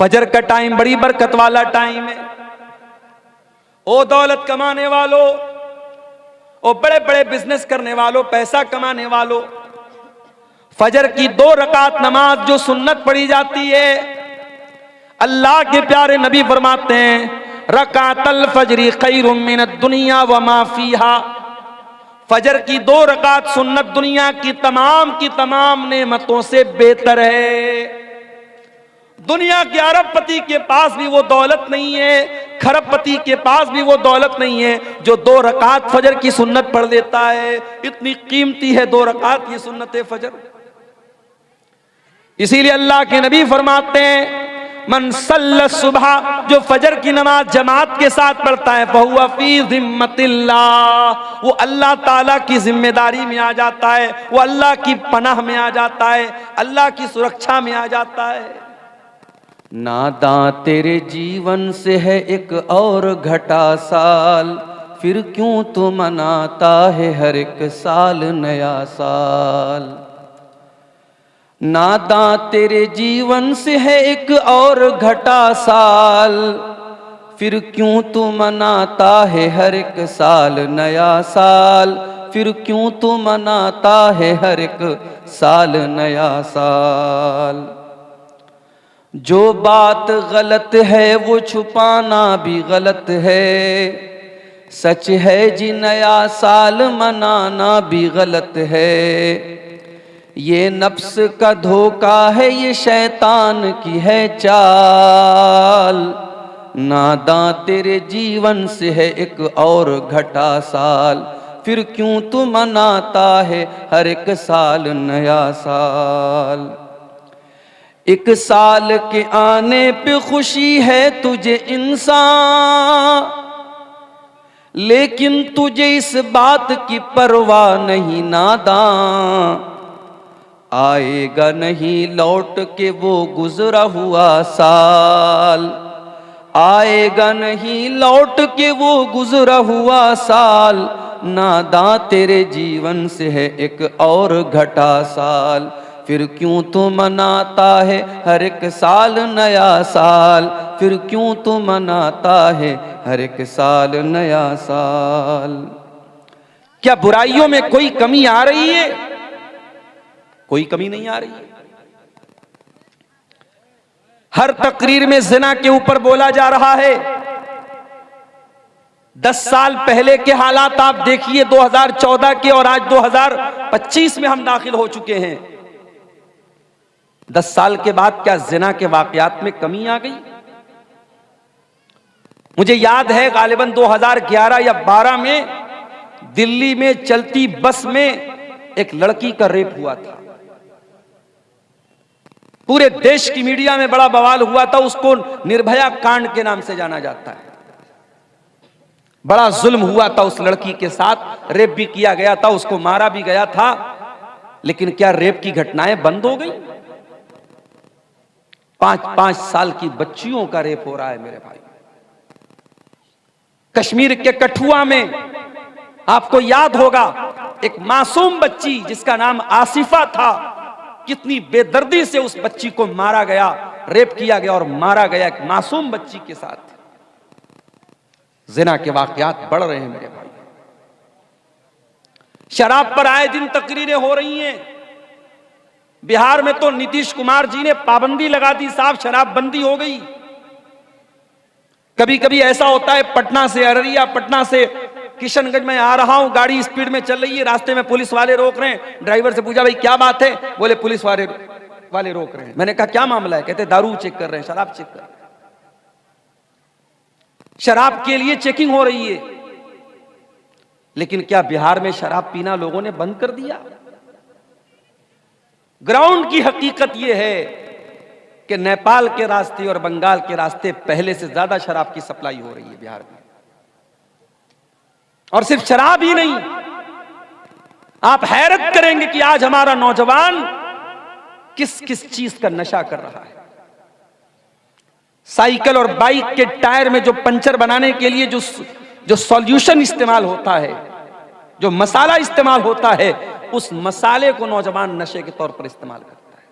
फजर का टाइम बड़ी बरकत वाला टाइम है। ओ दौलत कमाने वालों, ओ बड़े बड़े बिजनेस करने वालों, पैसा कमाने वालों, फजर की 2 रकात नमाज जो सुन्नत पढ़ी जाती है, अल्लाह के प्यारे नबी फरमाते हैं रकातल फजरी खैरुम मिनद दुनिया व मा फीहा। फजर की 2 रकात सुन्नत दुनिया की तमाम नेमतों से बेहतर है। दुनिया के अरबपति के पास भी वो दौलत नहीं है, खरबपति के पास भी वो दौलत नहीं है जो 2 रकात फजर की सुन्नत पढ़ लेता है। इतनी कीमती है 2 रकात की सुन्नत फजर। इसीलिए अल्लाह के नबी फरमाते हैं मन सल्ला सुबह, जो फजर की नमाज जमात के साथ पढ़ता है, फहुवा फी जिम्मतिल्लाह, वो अल्लाह ताला की जिम्मेदारी में आ जाता है, वो अल्लाह की पनाह में आ जाता है, अल्लाह की सुरक्षा में आ जाता है। नादा तेरे जीवन से है एक और घटा साल, फिर क्यों तू मनाता है हर एक साल नया साल। नादा तेरे जीवन से है एक और घटा साल, फिर क्यों तू मनाता है हर एक साल नया साल, फिर क्यों तू मनाता है हर एक साल नया साल। जो बात गलत है वो छुपाना भी गलत है, सच है जी नया साल मनाना भी गलत है। ये नफ्स का धोखा है, ये शैतान की है चाल। नादा तेरे जीवन से है एक और घटा साल, फिर क्यों तू मनाता है हर एक साल नया साल। एक साल के आने पे खुशी है तुझे इंसान, लेकिन तुझे इस बात की परवाह नहीं नादान। आएगा नहीं लौट के वो गुजरा हुआ साल, आएगा नहीं लौट के वो गुजरा हुआ साल। नादा तेरे जीवन से है एक और घटा साल, फिर क्यों तू मनाता है हर एक साल नया साल, फिर क्यों तू मनाता है हर एक साल नया साल। क्या बुराइयों में कोई कमी आ रही है? कोई कमी नहीं आ रही है। हर तकरीर में जिना के ऊपर बोला जा रहा है। 10 साल पहले के हालात आप देखिए 2014 के, और आज 2025 में हम दाखिल हो चुके हैं। 10 साल के बाद क्या जिना के वाकयात में कमी आ गई? मुझे याद है गालिबन 2011 या 12 में दिल्ली में चलती बस में एक लड़की का रेप हुआ था। पूरे देश की मीडिया में बड़ा बवाल हुआ था। उसको निर्भया कांड के नाम से जाना जाता है। बड़ा जुल्म हुआ था उस लड़की के साथ, रेप भी किया गया था, उसको मारा भी गया था। लेकिन क्या रेप की घटनाएं बंद हो गई? 5-5 साल की बच्चियों का रेप हो रहा है मेरे भाई। कश्मीर के कठुआ में आपको याद होगा एक मासूम बच्ची जिसका नाम आसिफा था, कितनी बेदर्दी से उस बच्ची को मारा गया, रेप किया गया और मारा गया एक मासूम बच्ची के साथ। जिना के वाकयात बढ़ रहे हैं मेरे भाई। शराब पर आए दिन तकरीरें हो रही हैं। बिहार में तो नीतीश कुमार जी ने पाबंदी लगा दी, साहब शराबबंदी हो गई। कभी कभी ऐसा होता है पटना से अररिया, पटना से किशनगंज में आ रहा हूं, गाड़ी स्पीड में चल रही है, रास्ते में पुलिस वाले रोक रहे हैं। ड्राइवर से पूछा भाई क्या बात है? बोले पुलिस वाले रोक रहे हैं। मैंने कहा क्या मामला है? कहते दारू चेक कर रहे हैं, शराब चेक कर रहे हैं। शराब के लिए चेकिंग हो रही है। लेकिन क्या बिहार में शराब पीना लोगों ने बंद कर दिया? ग्राउंड की हकीकत यह है कि नेपाल के रास्ते और बंगाल के रास्ते पहले से ज्यादा शराब की सप्लाई हो रही है बिहार में। और सिर्फ शराब ही नहीं, आप हैरत करेंगे कि आज हमारा नौजवान किस किस चीज का नशा कर रहा है। साइकिल और बाइक के टायर में जो पंचर बनाने के लिए जो सॉल्यूशन इस्तेमाल होता है, जो मसाला इस्तेमाल होता है, उस मसाले को नौजवान नशे के तौर पर इस्तेमाल करता है।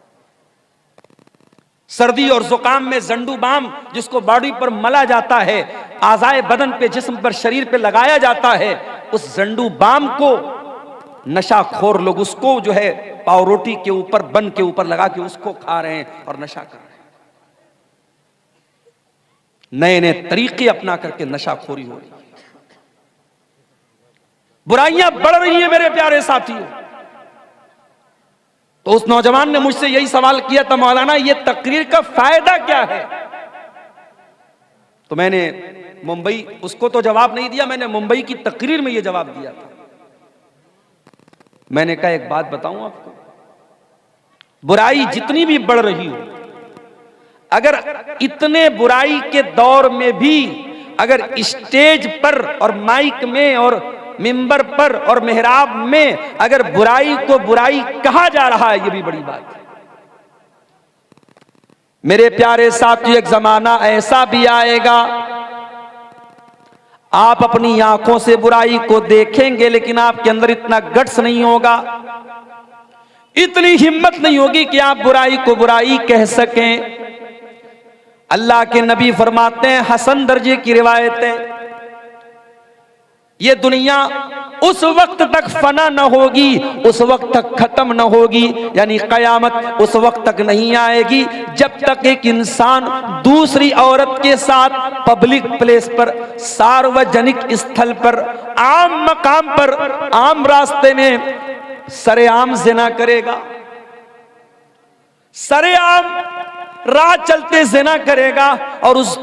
सर्दी और जुकाम में जंडू बाम जिसको बॉडी पर मला जाता है, आज़ाए बदन पे, जिस्म पर, शरीर पे लगाया जाता है, उस जंडू बाम को नशाखोर लोग उसको जो है पाव रोटी के ऊपर, बन के ऊपर लगा के उसको खा रहे हैं और नशा कर रहे हैं। नए नए तरीके अपना करके नशाखोरी हो रही है, बुराइयां बढ़ रही हैं मेरे प्यारे साथियों। तो उस नौजवान ने मुझसे यही सवाल किया था, मौलाना ये तकरीर का फायदा क्या है? तो मैंने मुंबई, उसको तो जवाब नहीं दिया, मैंने मुंबई की तकरीर में यह जवाब दिया था। मैंने कहा एक बात बताऊं आपको, बुराई जितनी भी बढ़ रही हो, अगर इतने बुराई के दौर में भी अगर स्टेज पर और माइक में और मिंबर पर और मेहराब में अगर बुराई को बुराई कहा जा रहा है, यह भी बड़ी बात है। मेरे प्यारे साथियों, एक जमाना ऐसा भी आएगा, आप अपनी आंखों से बुराई को देखेंगे लेकिन आपके अंदर इतना गट्स नहीं होगा, इतनी हिम्मत नहीं होगी कि आप बुराई को बुराई कह सकें। अल्लाह के नबी फरमाते हैं, हसन दर्जे की रिवायत है, ये दुनिया उस वक्त तक फना न होगी, उस वक्त तक खत्म न होगी, यानी कयामत उस वक्त तक नहीं आएगी जब तक एक इंसान दूसरी औरत के साथ पब्लिक प्लेस पर, सार्वजनिक स्थल पर, आम मकाम पर, आम रास्ते में सरेआम जिना करेगा, सरेआम राह चलते जिना करेगा। और उस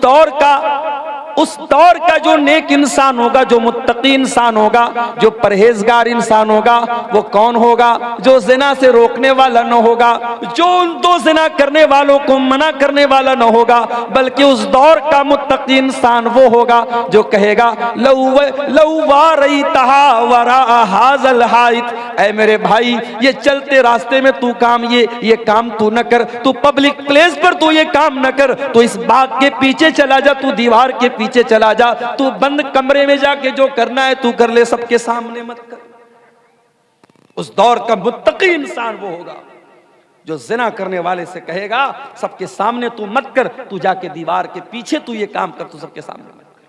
दौर का जो नेक इंसान होगा, जो मुत्तकी इंसान होगा, जो परहेजगार इंसान होगा, वो कौन होगा? जो जिना से रोकने वाला न होगा, जो उन दो जिना करने वालों को मना करने वाला न होगा, बल्कि उस दौर का मुत्तकी इंसान वो होगा जो कहेगा ऐ मेरे भाई, ये चलते रास्ते में तू काम ये काम तू न कर, तू पब्लिक प्लेस पर तू ये काम न कर, तू इस बाग के पीछे चला जा, तू दीवार के पीछे चला जा, तू बंद कमरे में जाके जो करना है तू कर ले, सबके सामने मत कर। उस दौर का मुत्तकी इंसान वो होगा जो जिना करने वाले से कहेगा सबके सामने तू मत कर, तू जाके दीवार के पीछे तू ये काम कर, तू सबके सामने मत कर।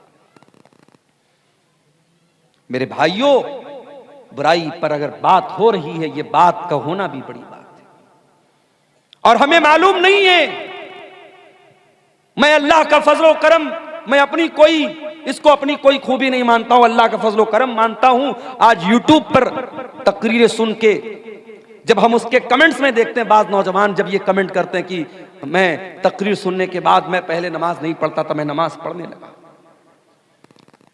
मेरे भाइयों, बुराई पर अगर बात हो रही है, ये बात का होना भी बड़ी बात है। और हमें मालूम नहीं है, मैं अल्लाह का फजलो करम, मैं अपनी कोई खूबी नहीं मानता हूं, अल्लाह का फजलो करम मानता हूं। आज यूट्यूब पर तकरीरें सुन के जब हम उसके कमेंट्स में देखते हैं, बाज नौजवान जब ये कमेंट करते हैं कि मैं तकरीर सुनने के बाद मैं पहले नमाज नहीं पढ़ता था, मैं नमाज पढ़ने लगा।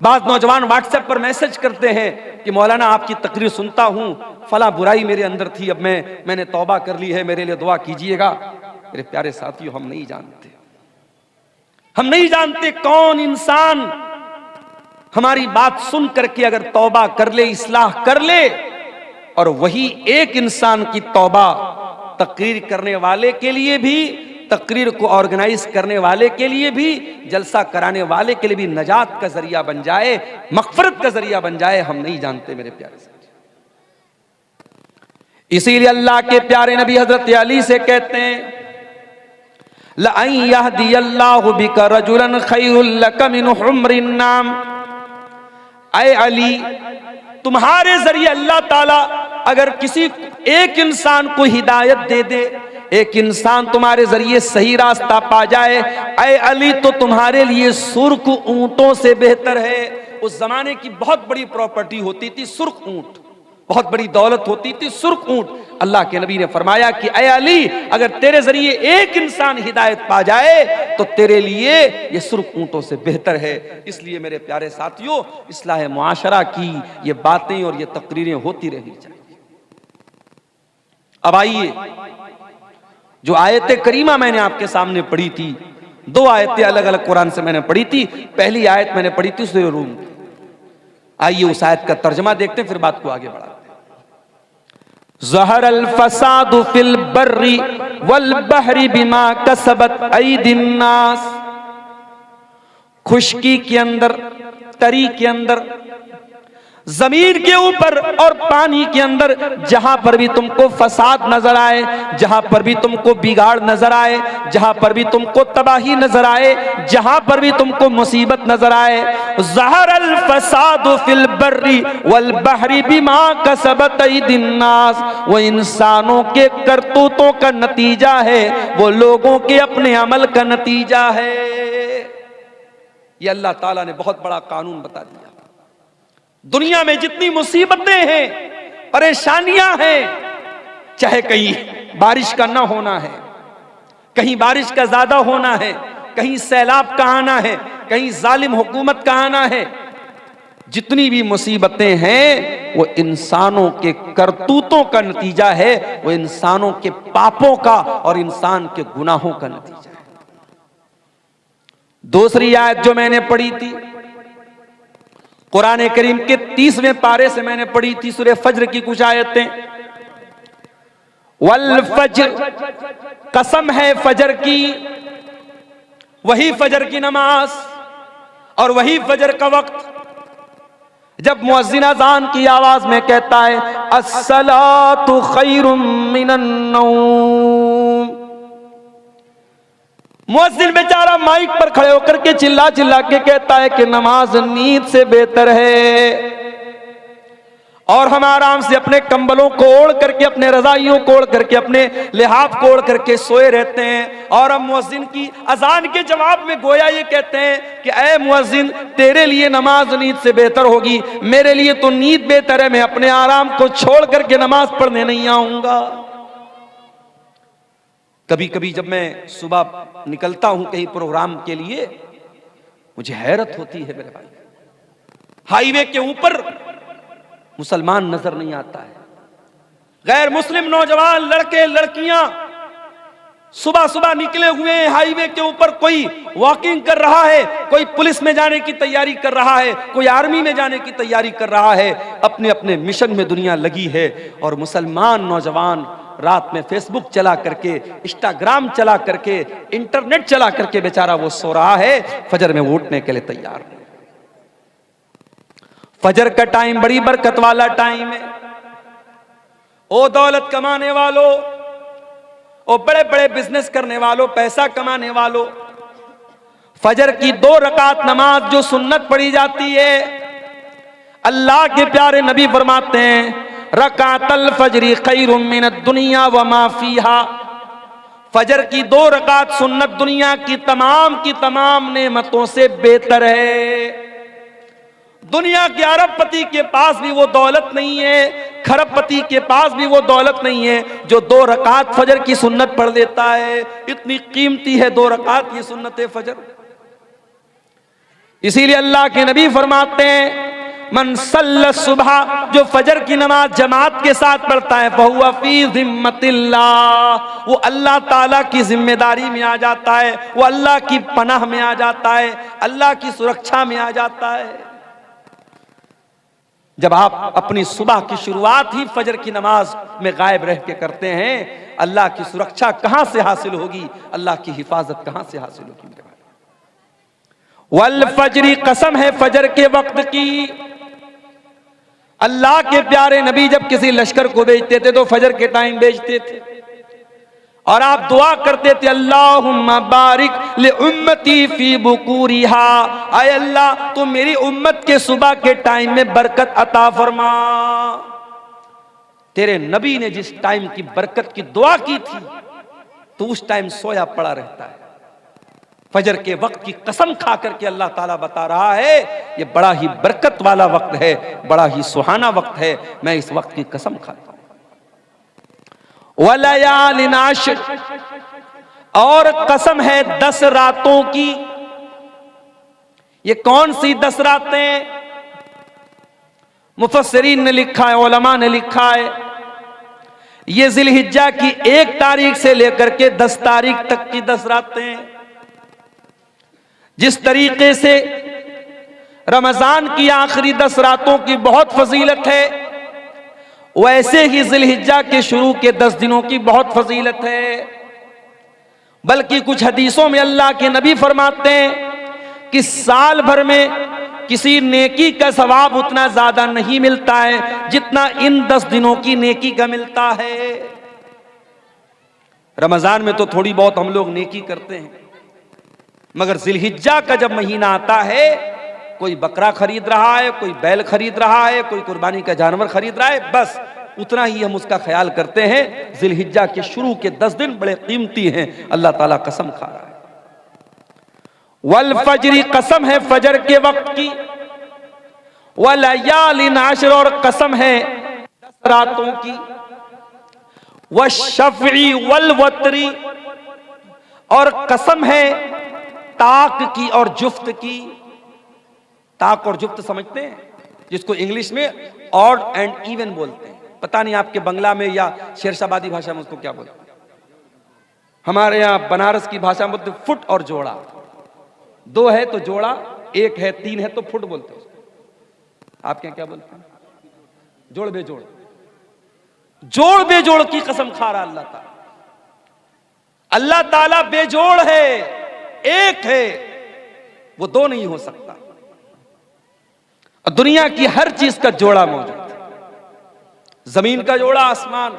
बाज नौजवान व्हाट्सएप पर मैसेज करते हैं कि मौलाना आपकी तकरीर सुनता हूं, फला बुराई मेरे अंदर थी, अब मैंने तौबा कर ली है, मेरे लिए दुआ कीजिएगा। मेरे प्यारे साथियों, हम नहीं जानते कौन इंसान हमारी बात सुन करके अगर तौबा कर ले, इस्लाह कर ले, और वही एक इंसान की तौबा तकरीर करने वाले के लिए भी, तकरीर को ऑर्गेनाइज करने वाले के लिए भी, जलसा कराने वाले के लिए भी नजात का जरिया बन जाए, मगफरत का जरिया बन जाए, हम नहीं जानते मेरे प्यारे साथी। इसीलिए अल्लाह के प्यारे नबी हजरत अली से कहते हैं, लअन यहदियल्लाहु बिका रजुलन खैरुल लका मिन हुम्रिन नाम। ऐ अली, तुम्हारे जरिए अल्लाह ताला अगर किसी एक इंसान को हिदायत दे दे, एक इंसान तुम्हारे जरिए सही रास्ता पा जाए, ऐ अली, तो तुम्हारे लिए सुर्ख ऊंटों से बेहतर है। उस जमाने की बहुत बड़ी प्रॉपर्टी होती थी सुर्ख ऊंट, बहुत बड़ी दौलत होती थी सुर्ख ऊंट। अल्लाह के नबी ने फरमाया कि ऐ अली, अगर तेरे जरिए एक इंसान हिदायत पा जाए तो तेरे लिए ये सुर्ख ऊंटों से बेहतर है। इसलिए मेरे प्यारे साथियों, इस्लाह मुआशरा की ये बातें और ये तकरीरें होती रहनी चाहिए। अब आइए, जो आयत करीमा मैंने आपके सामने पढ़ी थी, दो आयतें अलग अलग कुरान से मैंने पढ़ी थी। पहली आयत मैंने पढ़ी थी सूरह रूम। आइए उस आयत का तर्जमा देखते हैं, फिर बात को आगे बढ़ाते हैं। ज़हरल फसादु फिल बर्रि वल बहरी बिमा कसबत ऐदिन नास। खुशकी के अंदर, तरी के अंदर जमीन के ऊपर और पानी के अंदर जहां पर भी तुमको फसाद नजर आए, जहां पर भी तुमको बिगाड़ नजर आए, जहां पर भी तुमको तबाही नजर आए, जहां पर भी तुमको मुसीबत नजर आए, ज़हरल फसादु फिल बर्री वल बहरी बिमा कसबत अयदिन नास, वो इंसानों के करतूतों का नतीजा है, वो लोगों के अपने अमल का नतीजा है। ये अल्लाह ताला ने बहुत बड़ा कानून बता दिया। दुनिया में जितनी मुसीबतें हैं, परेशानियां हैं, चाहे कहीं बारिश का ना होना है, कहीं बारिश का ज्यादा होना है, कहीं सैलाब का आना है, कहीं जालिम हुकूमत का आना है, जितनी भी मुसीबतें हैं वो इंसानों के करतूतों का नतीजा है, वो इंसानों के पापों का और इंसान के गुनाहों का नतीजा है। दूसरी आयत जो मैंने पढ़ी थी कुरान करीम के 30वें पारे से मैंने पढ़ी थी, सूरह फज्र की कुछ आयतें। वल फज्र, कसम है फजर की, वही फजर की नमाज और वही फजर का वक्त जब मुअज्जिन अज़ान की आवाज में कहता है अस्सलातु खैरुम मिनन नौम, मुअज्जिन बेचारा माइक पर खड़े होकर के चिल्ला चिल्ला के कहता है कि नमाज नींद से बेहतर है, और हम आराम से अपने कंबलों को ओढ़ करके, अपने रजाइयों को ओढ़ करके, अपने लिहाफ को ओढ़ करके सोए रहते हैं, और हम मुअज्जिन की अजान के जवाब में गोया ये कहते हैं कि ऐ मुअज्जिन, तेरे लिए नमाज नींद से बेहतर होगी, मेरे लिए तो नींद बेहतर है, मैं अपने आराम को छोड़ करके नमाज पढ़ने नहीं आऊंगा। कभी कभी जब मैं सुबह निकलता हूं कहीं प्रोग्राम के लिए, मुझे हैरत होती है मेरे भाई, हाईवे के ऊपर मुसलमान नजर नहीं आता है, गैर मुस्लिम नौजवान लड़के लड़कियां सुबह सुबह निकले हुए हैं हाईवे के ऊपर, कोई वॉकिंग कर रहा है, कोई पुलिस में जाने की तैयारी कर रहा है, कोई आर्मी में जाने की तैयारी कर रहा है, अपने अपने मिशन में दुनिया लगी है, और मुसलमान नौजवान रात में फेसबुक चला करके, इंस्टाग्राम चला करके, इंटरनेट चला करके बेचारा वो सो रहा है, फजर में उठने के लिए तैयार नहीं। फजर का टाइम बड़ी बरकत वाला टाइम है। ओ दौलत कमाने वालों, ओ बड़े बड़े बिजनेस करने वालों, पैसा कमाने वालों, फजर की 2 रकात नमाज जो सुन्नत पढ़ी जाती है, अल्लाह के प्यारे नबी फरमाते हैं रकातल फजरी खैरुम मिनद दुनिया व मा फीहा, फजर की 2 रकात सुन्नत दुनिया की तमाम नेमतों से बेहतर है। दुनिया के अरबपति के पास भी वो दौलत नहीं है, खरबपति के पास भी वो दौलत नहीं है जो 2 रकात फजर की सुन्नत पढ़ लेता है। इतनी कीमती है 2 रकात की सुन्नत फजर। इसीलिए अल्लाह के नबी फरमाते हैं मन सल्ला सुबह, जो फजर की नमाज जमात के साथ पढ़ता है, फहुवा फी जिम्मतिल्लाह, वो अल्लाह ताला की जिम्मेदारी में आ जाता है, वो अल्लाह की पनाह में आ जाता है, अल्लाह की सुरक्षा में आ जाता है। जब आप अपनी सुबह की शुरुआत ही फजर की नमाज में गायब रह के करते हैं, अल्लाह की सुरक्षा कहां से हासिल होगी, अल्लाह की हिफाजत कहां से हासिल होगी मेरे भाई। वल फजरी, कसम है फजर के वक्त की। अल्लाह के प्यारे नबी जब किसी लश्कर को भेजते थे तो फजर के टाइम भेजते थे, और आप दुआ करते थे अल्लाहुम्मा बारिक ले उम्मती फी बुकूरिहा, आय अल्लाह तो मेरी उम्मत के सुबह के टाइम में बरकत अता फरमा। तेरे नबी ने जिस टाइम की बरकत की दुआ की थी तो उस टाइम सोया पड़ा रहता है। फजर के वक्त की कसम खा करके अल्लाह ताला बता रहा है ये बड़ा ही बरकत वाला वक्त है, बड़ा ही सुहाना वक्त है, मैं इस वक्त की कसम खाता हूं। वलयालिन आश्र, और कसम है 10 रातों की। ये कौन सी 10 रातें? मुफस्सिरीन ने लिखा है, उलमा ने लिखा है, ये जिलहिज्जा की 1 तारीख से लेकर के 10 तारीख तक की 10 रातें। जिस तरीके से रमजान की आखिरी 10 रातों की बहुत फजीलत है, वैसे ही जिलहिज्जा के शुरू के 10 दिनों की बहुत फजीलत है। बल्कि कुछ हदीसों में अल्लाह के नबी फरमाते हैं कि साल भर में किसी नेकी का सवाब उतना ज्यादा नहीं मिलता है जितना इन 10 दिनों की नेकी का मिलता है। रमजान में तो थोड़ी बहुत हम लोग नेकी करते हैं, मगर जिलहिज्जा का जब महीना आता है, कोई बकरा खरीद रहा है, कोई बैल खरीद रहा है, कोई कुर्बानी का जानवर खरीद रहा है, बस उतना ही हम उसका ख्याल करते हैं। जिलहिज्जा के शुरू के 10 दिन बड़े कीमती हैं, अल्लाह ताला कसम खा रहा है। वल फजरी, कसम है फजर के वक्त की, वलयालिन आशर, और कसम है 10 रातों की, वशफ़ी वल वतरी, और कसम है ताक की और जुफ्त की। ताक और जुफ्त समझते हैं, जिसको इंग्लिश में ऑड एंड इवन बोलते हैं। पता नहीं आपके बंगला में या शेरशाबादी भाषा में उसको क्या बोलते हैं। हमारे यहां बनारस की भाषा में बोलते फुट और जोड़ा। 2 है तो जोड़ा, 1 है 3 है तो फुट बोलते हैं उसको। आपके यहां क्या बोलते हैं? जोड़ बेजोड़। जोड़ बेजोड़ की कसम खा रहा अल्लाह ताला। अल्लाह ताला बेजोड़ है, एक है, वो 2 नहीं हो सकता। दुनिया की हर चीज का जोड़ा मौजूद है। जमीन का जोड़ा आसमान,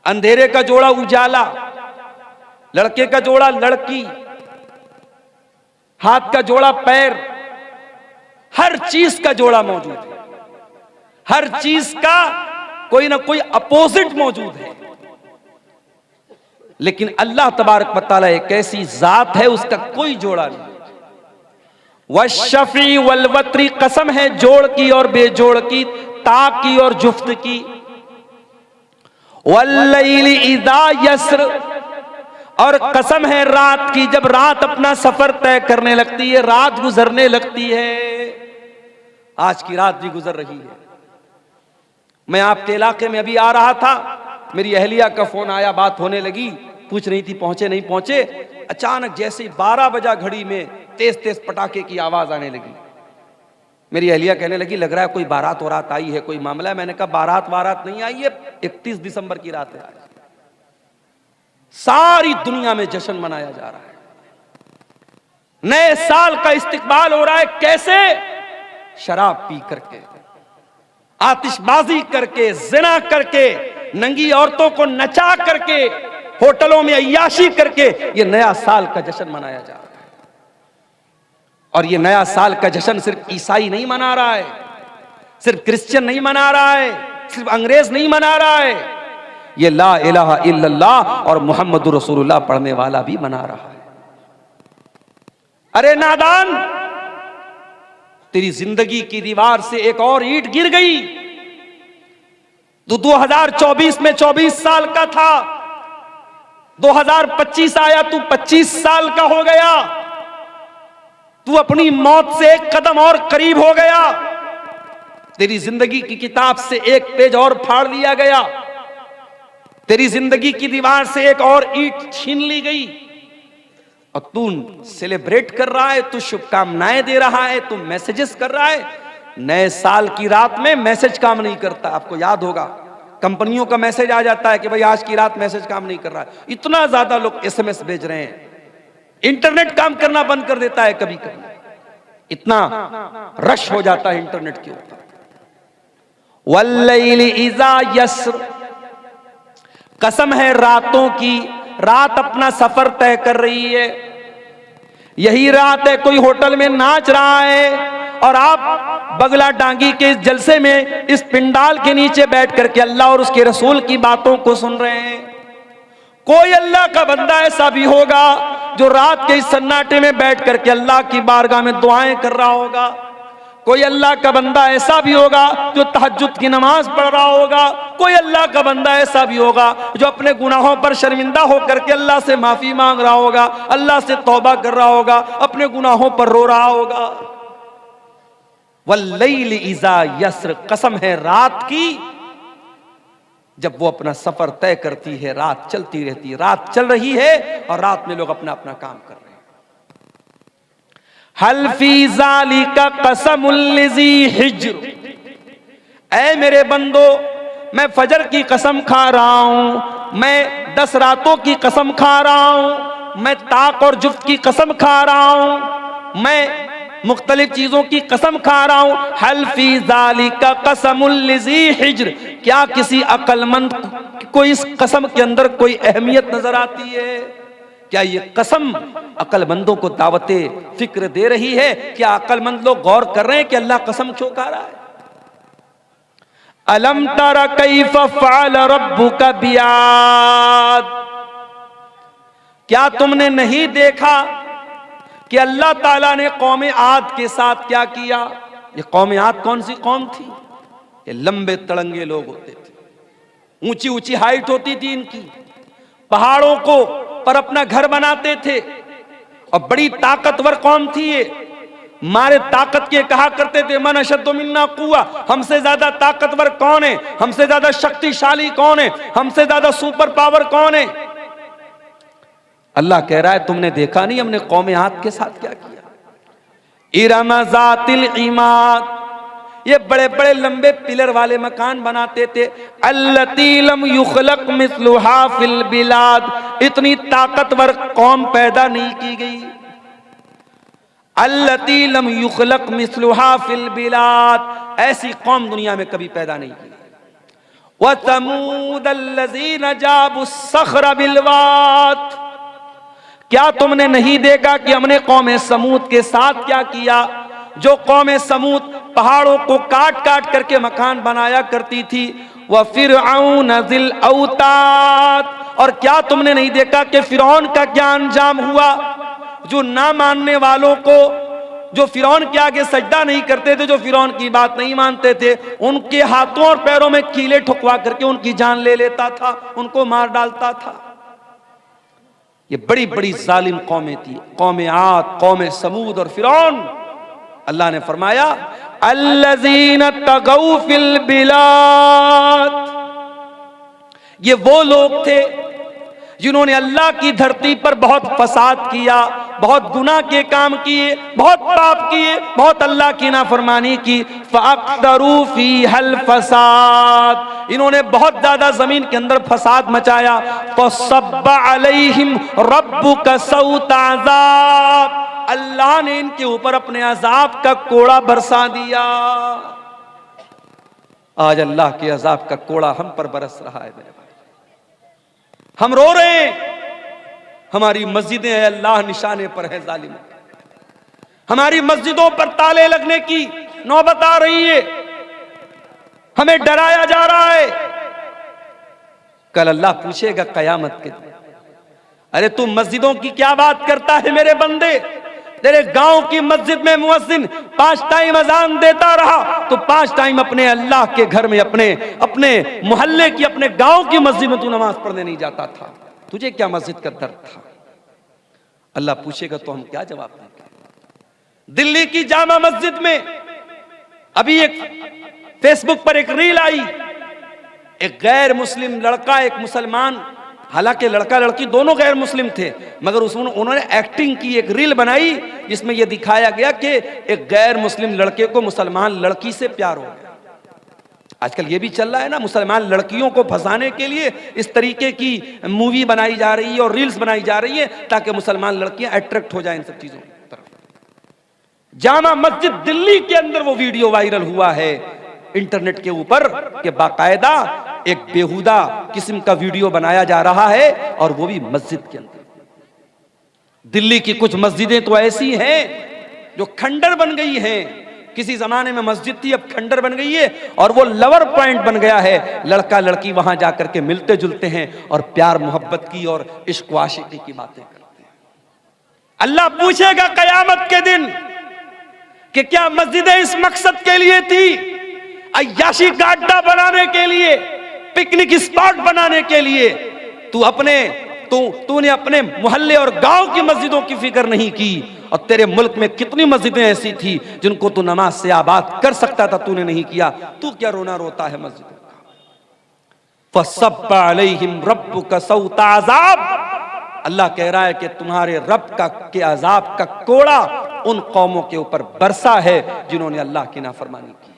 अंधेरे का जोड़ा उजाला, लड़के का जोड़ा लड़की, हाथ का जोड़ा पैर, हर चीज का जोड़ा मौजूद है। हर चीज का कोई ना कोई अपोजिट मौजूद है। लेकिन अल्लाह तबारक व तआला एक ऐसी जात है, उसका कोई जोड़ा नहीं। वशफ़ी वल वतरी, कसम है जोड़ की और बेजोड़ की, ताक की और जुफ्त की। वल्लैली इज़ा यस्र, और कसम है रात की, जब रात अपना सफर तय करने लगती है, रात गुजरने लगती है। आज की रात भी गुजर रही है। मैं आपके इलाके में अभी आ रहा था, मेरी अहलिया का फोन आया, बात होने लगी, पूछ रही थी पहुंचे नहीं पहुंचे। अचानक जैसे 12 बजा घड़ी में तेज तेज पटाखे की आवाज आने लगी। मेरी अहलिया कहने लगी लग रहा है कोई बारात वारात आई है, कोई मामला है। मैंने कहा बारात वारात नहीं आई है, 31 दिसंबर की रात है आज। सारी दुनिया में जश्न मनाया जा रहा है, नए साल का इस्तिकबाल हो रहा है। कैसे? शराब पी करके, आतिशबाजी करके, जिना करके, नंगी औरतों को नचा करके, होटलों में अय्याशी करके ये नया साल का जश्न मनाया जा रहा है। और ये नया साल का जश्न सिर्फ ईसाई नहीं मना रहा है, सिर्फ क्रिश्चियन नहीं मना रहा है, सिर्फ अंग्रेज नहीं मना रहा है, ये ला इलाहा इल्लल्लाह और मुहम्मदुर रसूलुल्लाह पढ़ने वाला भी मना रहा है। अरे नादान, तेरी जिंदगी की दीवार से एक और ईंट गिर गई। तू 2024 में 24 साल का था, 2025 आया, तू 25 साल का हो गया। तू अपनी मौत से एक कदम और करीब हो गया। तेरी जिंदगी की किताब से एक पेज और फाड़ लिया गया। तेरी जिंदगी की दीवार से एक और ईंट छीन ली गई। और तू सेलिब्रेट कर रहा है, तू शुभकामनाएं दे रहा है, तू मैसेजेस कर रहा है। नए साल की रात में मैसेज काम नहीं करता। आपको याद होगा, कंपनियों का मैसेज आ जाता है कि भाई आज की रात मैसेज काम नहीं कर रहा है। इतना ज्यादा लोग एसएमएस भेज रहे हैं, इंटरनेट काम करना बंद कर देता है कभी कभी। इतना रश हो जाता है इंटरनेट के ऊपर। वल्लैली इज़ा यस्र, कसम है रातों की, रात अपना सफर तय कर रही है। यही रात है कोई होटल में नाच रहा है और आप बगला डांगी के इस जलसे में, इस पिंडाल के नीचे बैठ करके अल्लाह और उसके रसूल की बातों को सुन रहे हैं। कोई अल्लाह का बंदा ऐसा भी होगा जो रात के इस सन्नाटे में बैठ करके अल्लाह की बारगाह में दुआएं कर रहा होगा। कोई अल्लाह का बंदा ऐसा भी होगा जो तहज्जुद की नमाज पढ़ रहा होगा। कोई अल्लाह का बंदा ऐसा भी होगा जो अपने गुनाहों पर शर्मिंदा होकर के अल्लाह से माफी मांग रहा होगा, अल्लाह से तौबा कर रहा होगा, अपने गुनाहों पर रो रहा होगा। वल्लैली इज़ा यस्र, कसम है रात की, जब वो अपना सफर तय करती है, रात चलती रहती है। रात चल रही है और रात में लोग अपना अपना काम कर रहे हैं। हल फी ज़ालिका क़समुल लिज़ी हिज्र, ऐ मेरे बंदो, मैं फजर की कसम खा रहा हूं, मैं 10 रातों की कसम खा रहा हूं, मैं ताक और जुफ्त की कसम खा रहा हूं, मैं मुख्तलिफ चीजों की कसम खा रहा हूं। हल फी ज़ालिका क़समुल लिज़ी हिज्र, क्या किसी अक्लमंद को इस कसम के अंदर कोई अहमियत नजर आती है? क्या ये कसम अक्लमंदों को दावते फिक्र दे रही है? क्या अक्लमंद लोग गौर कर रहे हैं कि अल्लाह कसम क्यों खा रहा है? अलम तरा कैफ फ़अल रब्बुका बिआद, क्या तुमने नहीं देखा कि अल्लाह ताला ने कौम आद के साथ क्या किया? ये कौम आद कौन सी कौम थी? ये लंबे तड़ंगे लोग होते थे, ऊंची ऊंची हाइट होती थी इनकी, पहाड़ों को पर अपना घर बनाते थे और बड़ी ताकतवर कौम थी ये। मारे ताकत के कहा करते थे मन अशद्दु मिन्ना कुव्वा, हमसे ज्यादा ताकतवर कौन है, हमसे ज्यादा शक्तिशाली कौन है, हमसे ज्यादा सुपर पावर कौन है? अल्लाह कह रहा है तुमने देखा नहीं हमने कौम आद के साथ क्या किया? इरम ज़ातिल इमाद, ये बड़े बड़े लंबे पिलर वाले मकान बनाते थे। अल्लती लम युखलक मिस्लुहा फिल बिलाद, इतनी ताकतवर कौम पैदा नहीं की गई। अल्लती लम युखलक मिस्लुहा फिल बिलाद, ऐसी कौम दुनिया में कभी पैदा नहीं की। व तमूद अल्लज़ीना जाबुस सख्र बिल वाद, क्या तुमने नहीं देखा कि हमने कौम समूद के साथ क्या किया? जो कौम समूद पहाड़ों को काट काट करके मकान बनाया करती थी। व फिरऔन ज़िल औताद, और क्या तुमने नहीं देखा कि फिरौन का क्या अंजाम हुआ? जो ना मानने वालों को, जो फिरौन के आगे सजदा नहीं करते थे, जो फिरौन की बात नहीं मानते थे, उनके हाथों और पैरों में कीले ठुकवा करके उनकी जान ले लेता था, उनको मार डालता था। ये बड़ी बड़ी जालिम कौमें थी, कौम आद, कौम समूद और फिरौन। अल्लाह ने फरमाया अल्लज़ीना तगौ फिल बिलाद, ये वो लोग थे जिन्होंने अल्लाह की धरती पर बहुत फसाद किया, बहुत गुनाह के काम किए, बहुत पाप किए, बहुत अल्लाह की नाफरमानी की। फ़अक्तरू फ़ीहल फ़साद, इन्होंने बहुत ज्यादा जमीन के अंदर फसाद मचाया। फ़सब्ब अलैहिम रब्बुका सौत अज़ाब, अल्लाह ने इनके ऊपर अपने अजाब का कोड़ा बरसा दिया। आज अल्लाह के अजाब का कोड़ा हम पर बरस रहा है मेरे भाई, हम रो रहे हैं। हमारी मस्जिदें अल्लाह निशाने पर है जालिम, हमारी मस्जिदों पर ताले लगने की नौबत आ रही है, हमें डराया जा रहा है। कल अल्लाह पूछेगा कयामत के दिन, अरे तू मस्जिदों की क्या बात करता है मेरे बंदे? तेरे गांव की मस्जिद में मुअज्जिन 5 टाइम अजान देता रहा, तो 5 टाइम अपने अल्लाह के घर में, अपने मोहल्ले की, अपने गांव की मस्जिद में तू नमाज पढ़ने नहीं जाता था। तुझे क्या मस्जिद का दर्द था? अल्लाह पूछेगा तो हम क्या जवाब देंगे? दिल्ली की जामा मस्जिद में अभी एक फेसबुक पर एक रील आई, एक गैर मुस्लिम लड़का एक मुसलमान, हालांकि लड़का लड़की दोनों गैर मुस्लिम थे, मगर उसमें उन्होंने एक्टिंग की, एक रील बनाई जिसमें यह दिखाया गया कि एक गैर मुस्लिम लड़के को मुसलमान लड़की से प्यार हो गया। आजकल ये भी चल रहा है ना, मुसलमान लड़कियों को फंसाने के लिए इस तरीके की मूवी बनाई जा रही है और रील्स बनाई जा रही है ताकि मुसलमान लड़कियां अट्रैक्ट हो जाएं इन सब चीजों की तरफ। जामा मस्जिद दिल्ली के अंदर वो वीडियो वायरल हुआ है इंटरनेट के ऊपर कि बाकायदा एक बेहुदा किस्म का वीडियो बनाया जा रहा है और वो भी मस्जिद के अंदर। दिल्ली की कुछ मस्जिदें तो ऐसी हैं जो खंडर बन गई हैं। किसी जमाने में मस्जिद थी, अब खंडर बन गई है और वो लवर पॉइंट बन गया है। लड़का लड़की वहां जाकर के मिलते जुलते हैं और प्यार मोहब्बत की और इश्क व आशिकी की बातें करते हैं। अल्लाह पूछेगा कयामत के दिन कि क्या मस्जिदें इस मकसद के लिए थी, अय्याशी का अड्डा बनाने के लिए, पिकनिक स्पॉट बनाने के लिए? तूने अपने मोहल्ले और गांव की मस्जिदों की फिक्र नहीं की, और तेरे मुल्क में कितनी मस्जिदें ऐसी थी जिनको तू नमाज से आबाद कर सकता था, तूने नहीं किया। तू क्या रोना रोता है मस्जिदों का? फसब्ब अलैहिम रब्बुका सौत अज़ाब, अल्लाह कह रहा है कि तुम्हारे रब के अजाब का कोड़ा उन कौमों के ऊपर बरसा है जिन्होंने अल्लाह की नाफरमानी की।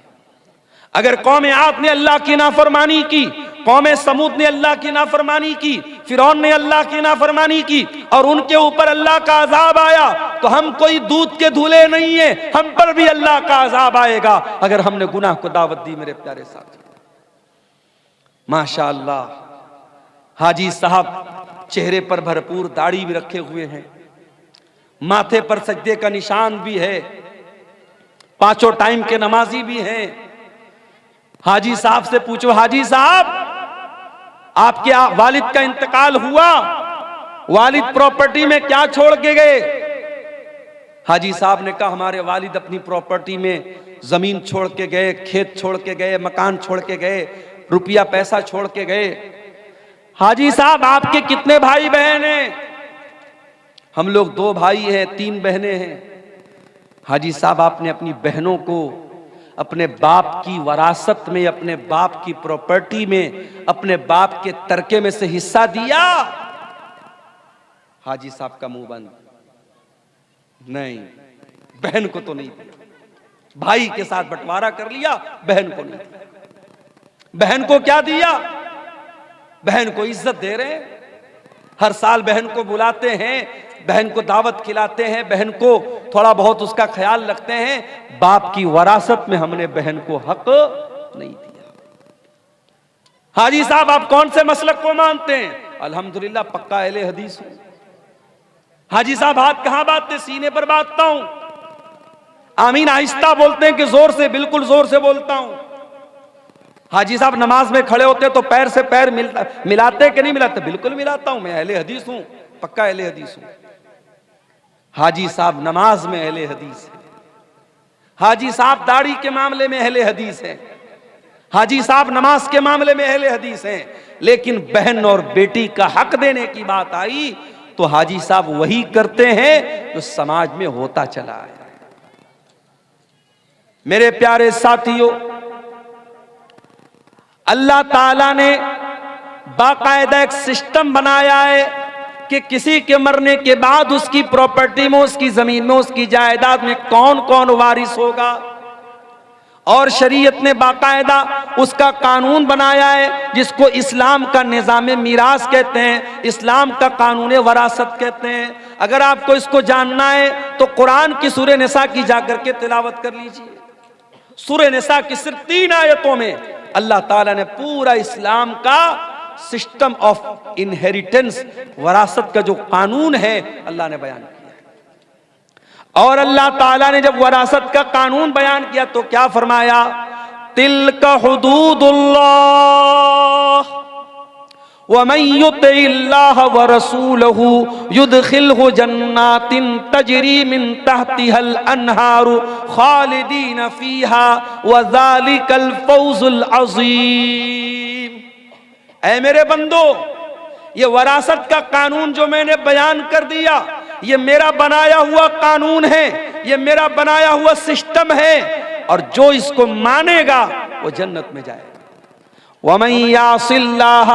अगर कौम आद ने अल्लाह की नाफरमानी की, कौम समूद ने अल्लाह की नाफरमानी की, फिरौन ने अल्लाह की नाफरमानी की और उनके ऊपर अल्लाह का अजाब आया, तो हम कोई दूध के धुले नहीं है, हम पर भी अल्लाह का अजाब आएगा अगर हमने गुनाह को दावत दी। मेरे प्यारे साथी, माशाअल्लाह हाजी साहब चेहरे पर भरपूर दाढ़ी भी रखे हुए हैं, माथे पर सजदे का निशान भी है, 5 टाइम के नमाजी भी हैं। हाजी साहब से पूछो, हाजी साहब आपके वालिद का इंतकाल हुआ, वालिद प्रॉपर्टी में क्या छोड़ के गए? हाजी साहब ने कहा हमारे वालिद अपनी प्रॉपर्टी में जमीन छोड़ के गए, खेत छोड़ के गए, मकान छोड़ के गए, रुपया पैसा छोड़ के गए। हाजी साहब आपके कितने भाई बहन हैं? हम लोग 2 भाई हैं, 3 बहनें हैं। हाजी साहब आपने अपनी बहनों को अपने बाप की वरासत में, अपने बाप की प्रॉपर्टी में, अपने बाप के तरके में से हिस्सा दिया? हाजी साहब का मुंह बंद, नहीं, बहन को तो नहीं दिया। भाई के साथ बंटवारा कर लिया, बहन को नहीं दिया। बहन को क्या दिया? बहन को इज्जत दे रहे हैं, हर साल बहन को बुलाते हैं, बहन को दावत खिलाते हैं, बहन को थोड़ा बहुत उसका ख्याल रखते हैं। बाप की वरासत में हमने बहन को हक नहीं दिया। हाजी साहब आप कौन से मसलक को मानते हैं? अल्हम्दुलिल्लाह पक्का अहले हदीस हूं। हाजी साहब हाथ कहां बांधते? सीने पर बांधता हूं। आमीन आहिस्ता बोलते हैं कि जोर से? बिल्कुल जोर से बोलता हूं। हाजी साहब नमाज में खड़े होते तो पैर से पैर मिलाते कि नहीं मिलाते? बिल्कुल मिलाता हूं, मैं अहले हदीस हूं, पक्का अहले हदीस हूं। हाजी साहब नमाज में अहले हदीस है, हाजी साहब दाढ़ी के मामले में अहले हदीस है, हाजी साहब नमाज के मामले में अहले हदीस हैं। लेकिन बहन और बेटी का हक देने की बात आई तो हाजी साहब वही करते हैं जो समाज में होता चला आया। मेरे प्यारे साथियों, अल्लाह ताला ने बाकायदा एक सिस्टम बनाया है कि किसी के मरने के बाद उसकी प्रॉपर्टी में, उसकी जमीन में, उसकी जायदाद में कौन कौन वारिस होगा। और शरीयत ने बाकायदा उसका कानून बनाया है जिसको इस्लाम का निज़ाम मीरास कहते हैं, इस्लाम का कानून वरासत कहते हैं। अगर आपको इसको जानना है तो कुरान की सूरह निसा की जाकर के तिलावत कर लीजिए। सूरह निसा की सिर्फ 3 आयतों में अल्लाह ताला ने पूरा इस्लाम का सिस्टम ऑफ इनहेरिटेंस, वरासत का जो कानून है अल्लाह ने बयान किया। और अल्लाह ताला ने जब वरासत का कानून बयान किया तो क्या फरमाया? तिल्का हुदूदुल्लाह व मन युतिल्लाह व रसूलहु युदखिलहु जन्नातिन तजरी मिन तहतिहल अनहारु खालिदीन फीहा व ज़ालिकल फौजुल अज़ीम। ऐ मेरे बंदो, ये वरासत का कानून जो मैंने बयान कर दिया, ये मेरा बनाया हुआ कानून है, ये मेरा बनाया हुआ सिस्टम है, और जो इसको मानेगा वो जन्नत में जाएगा। वमन यासिल्लाह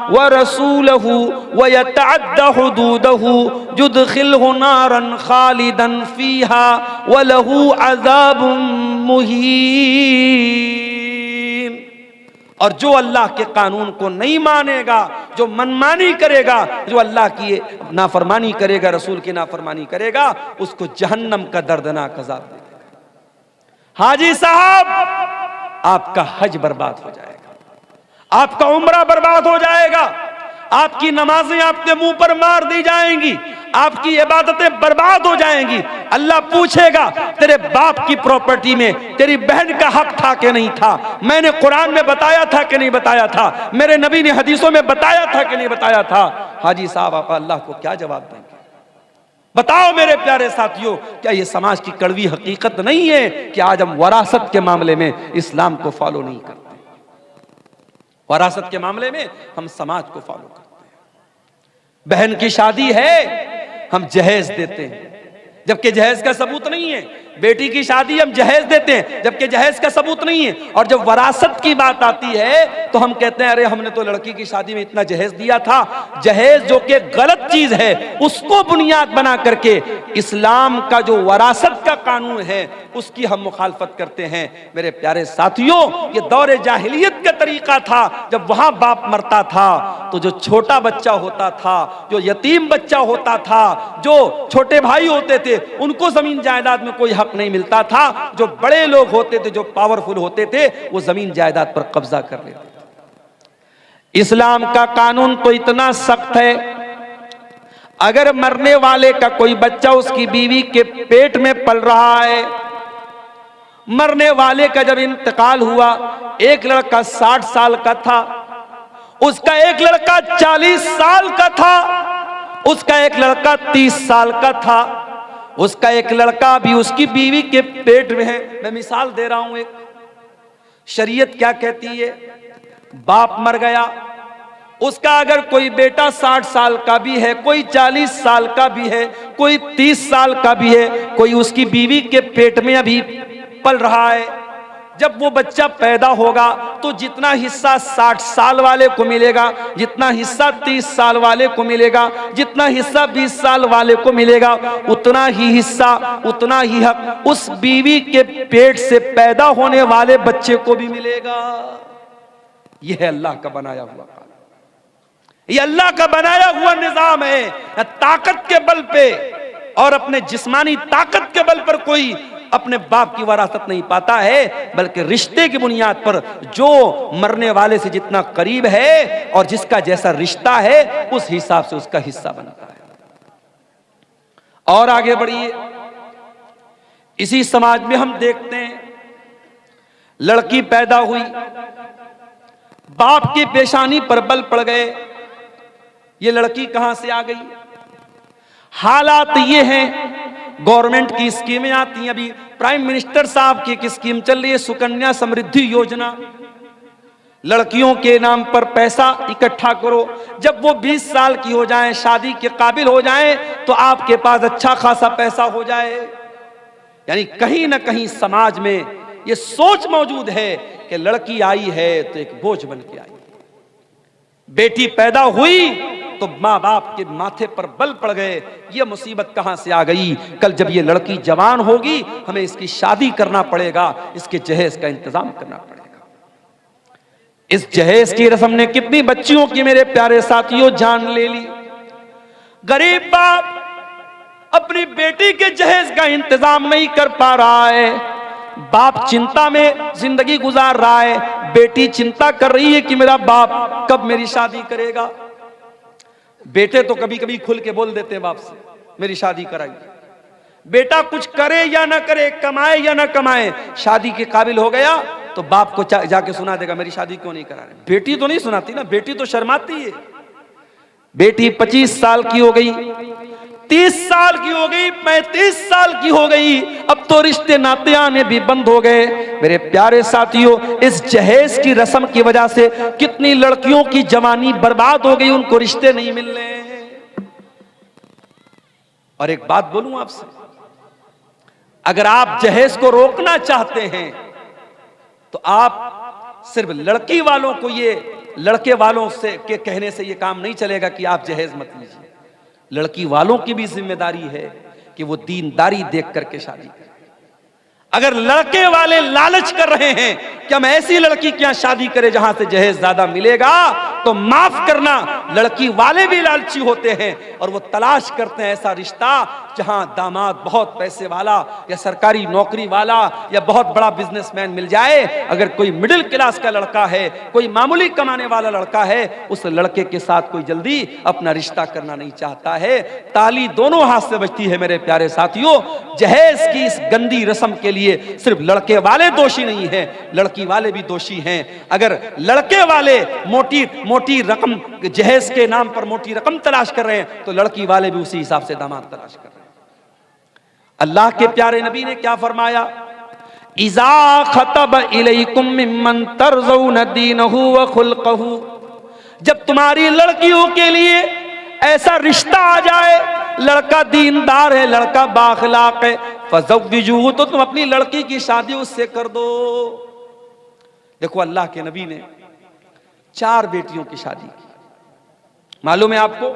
व रसूलहु व यतअद्दा हुदूदहु युदखिलहु नारन खालिदन फीहा व लहू अज़ाबुम मुहीन। और जो अल्लाह के कानून को नहीं मानेगा, जो मनमानी करेगा, जो अल्लाह की नाफरमानी करेगा, रसूल की नाफरमानी करेगा, उसको जहन्नम का दर्दनाक अज़ाब देगा। हाजी साहब आपका हज बर्बाद हो जाएगा, आपका उम्रा बर्बाद हो जाएगा, आपकी नमाजें आपके मुंह पर मार दी जाएंगी, आपकी इबादतें बर्बाद हो जाएंगी। अल्लाह पूछेगा तेरे बाप की प्रॉपर्टी में तेरी बहन का हक था कि नहीं था? मैंने कुरान में बताया था कि नहीं बताया था? मेरे नबी ने हदीसों में बताया था कि नहीं बताया था? हाजी साहब आप अल्लाह को क्या जवाब देंगे? बताओ मेरे प्यारे साथियों, क्या ये समाज की कड़वी हकीकत नहीं है कि आज हम वरासत के मामले में इस्लाम को फॉलो नहीं करते? वरासत के मामले में हम समाज को फॉलो करते हैं। बहन की शादी है, हम जहेज देते हैं, जबकि जहेज का सबूत नहीं है। बेटी की शादी हम जहेज देते हैं, जबकि जहेज का सबूत नहीं है। और जब वरासत की बात आती है तो हम कहते हैं अरे हमने तो लड़की की शादी में इतना जहेज दिया था। जहेज जो कि गलत चीज है, उसको बुनियाद बना करके इस्लाम का जो वरासत का कानून है उसकी हम मुखालफत करते हैं। मेरे प्यारे साथियों, ये दौरे जाहिलियत का तरीका था। जब वहां बाप मरता था तो जो छोटा बच्चा होता था, जो यतीम बच्चा होता था, जो छोटे भाई होते थे, उनको जमीन जायदाद में कोई हक नहीं मिलता था। जो बड़े लोग होते थे, जो पावरफुल होते थे, वो जमीन जायदाद पर कब्जा कर लेते थे। इस्लाम का कानून तो इतना सख्त है, अगर मरने वाले का कोई बच्चा उसकी बीवी के पेट में पल रहा है, मरने वाले का जब इंतकाल हुआ, एक लड़का 60 साल का था, उसका एक लड़का 40 साल का था, उसका एक लड़का 30 साल का था, उसका एक लड़का भी उसकी बीवी के पेट में है। मैं मिसाल दे रहा हूं एक। शरीयत क्या कहती है? बाप मर गया, उसका अगर कोई बेटा 60 साल का भी है, कोई 40 साल का भी है, कोई 30 साल का भी है, कोई उसकी बीवी के पेट में अभी पल रहा है, जब वो बच्चा पैदा होगा तो जितना हिस्सा 60 साल वाले को मिलेगा, जितना हिस्सा 30 साल वाले को मिलेगा, जितना हिस्सा 20 साल वाले को मिलेगा, उतना ही हिस्सा, उतना ही हक उस बीवी के पेट से पैदा होने वाले बच्चे को भी मिलेगा। यह है अल्लाह का बनाया हुआ कानून, ये अल्लाह का बनाया हुआ निजाम है। ताकत के बल पे और अपने जिस्मानी ताकत के बल पर कोई अपने बाप की वरासत नहीं पाता है, बल्कि रिश्ते की बुनियाद पर जो मरने वाले से जितना करीब है और जिसका जैसा रिश्ता है, उस हिसाब से उसका हिस्सा बनता है। और आगे बढ़िए, इसी समाज में हम देखते हैं, लड़की पैदा हुई, बाप की पेशानी पर बल पड़ गए, ये लड़की कहां से आ गई? हालात ये हैं, गवर्नमेंट की स्कीमें आती हैं। अभी प्राइम मिनिस्टर साहब की एक स्कीम चल रही है, सुकन्या समृद्धि योजना। लड़कियों के नाम पर पैसा इकट्ठा करो, जब वो 20 साल की हो जाएं, शादी के काबिल हो जाएं, तो आपके पास अच्छा खासा पैसा हो जाए। यानी कहीं ना कहीं समाज में ये सोच मौजूद है कि लड़की आई है तो एक बोझ बन के आई। बेटी पैदा हुई तो माँ बाप के माथे पर बल पड़ गए, ये मुसीबत कहां से आ गई? कल जब ये लड़की जवान होगी, हमें इसकी शादी करना पड़ेगा, इसके जहेज का इंतजाम करना पड़ेगा। इस जहेज की रस्म ने कितनी बच्चियों की, मेरे प्यारे साथियों, जान ले ली। गरीब बाप अपनी बेटी के जहेज का इंतजाम नहीं कर पा रहा है, बाप चिंता में जिंदगी गुजार रहा है, बेटी चिंता कर रही है कि मेरा बाप कब मेरी शादी करेगा। बेटे तो कभी कभी खुल के बोल देते हैं बाप से, मेरी शादी कराइए। बेटा कुछ करे या ना करे, कमाए या ना कमाए, शादी के काबिल हो गया तो बाप को जाके सुना देगा, मेरी शादी क्यों नहीं करा रहे। बेटी तो नहीं सुनाती ना, बेटी तो शर्माती है। बेटी 25 साल की हो गई, 30 साल की हो गई, 35 साल की हो गई, अब तो रिश्ते नाते आने भी बंद हो गए। मेरे प्यारे साथियों, इस जहेज की रस्म की वजह से कितनी लड़कियों की जवानी बर्बाद हो गई, उनको रिश्ते नहीं मिल रहे हैं। और एक बात बोलूं आपसे, अगर आप जहेज को रोकना चाहते हैं तो आप सिर्फ लड़की वालों को, ये लड़के वालों से के कहने से ये काम नहीं चलेगा कि आप जहेज मत लीजिए। लड़की वालों की भी जिम्मेदारी है कि वो दीनदारी देख करके शादी करें। अगर लड़के वाले लालच कर रहे हैं कि हम ऐसी लड़की के यहां शादी करें जहां से जहेज ज्यादा मिलेगा, तो माफ करना, लड़की वाले भी लालची होते हैं और वो तलाश करते हैं ऐसा रिश्ता जहां दामाद बहुत पैसे वाला या सरकारी नौकरी वाला या बहुत बड़ा बिजनेसमैन मिल जाए। अगर कोई मिडिल क्लास का लड़का है, कोई मामूली कमाने वाला लड़का है, उस लड़के के साथ कोई जल्दी अपना रिश्ता करना नहीं चाहता है। ताली दोनों हाथ से बजती है मेरे प्यारे साथियों। जहेज की इस गंदी रस्म के लिए सिर्फ लड़के वाले दोषी नहीं हैं, लड़की वाले भी दोषी हैं। अगर लड़के वाले मोटी रकम जहेज के नाम पर मोटी रकम तलाश कर रहे हैं, तो लड़की वाले भी उसी हिसाब से दामाद तलाश कर रहे हैं। अल्लाह के प्यारे नबी ने क्या फरमाया? इज़ा खतब इलैकुम मिम्मन तरज़ौन दीनहु व खुल्क़हु, जब तुम्हारी लड़कियों के लिए ऐसा रिश्ता आ जाए लड़का दीनदार है, लड़का बाखलाक है, फज़व्विजूहु, तो तुम अपनी लड़की की शादी उससे कर दो। देखो अल्लाह के नबी ने 4 बेटियों की शादी की। मालूम है आपको,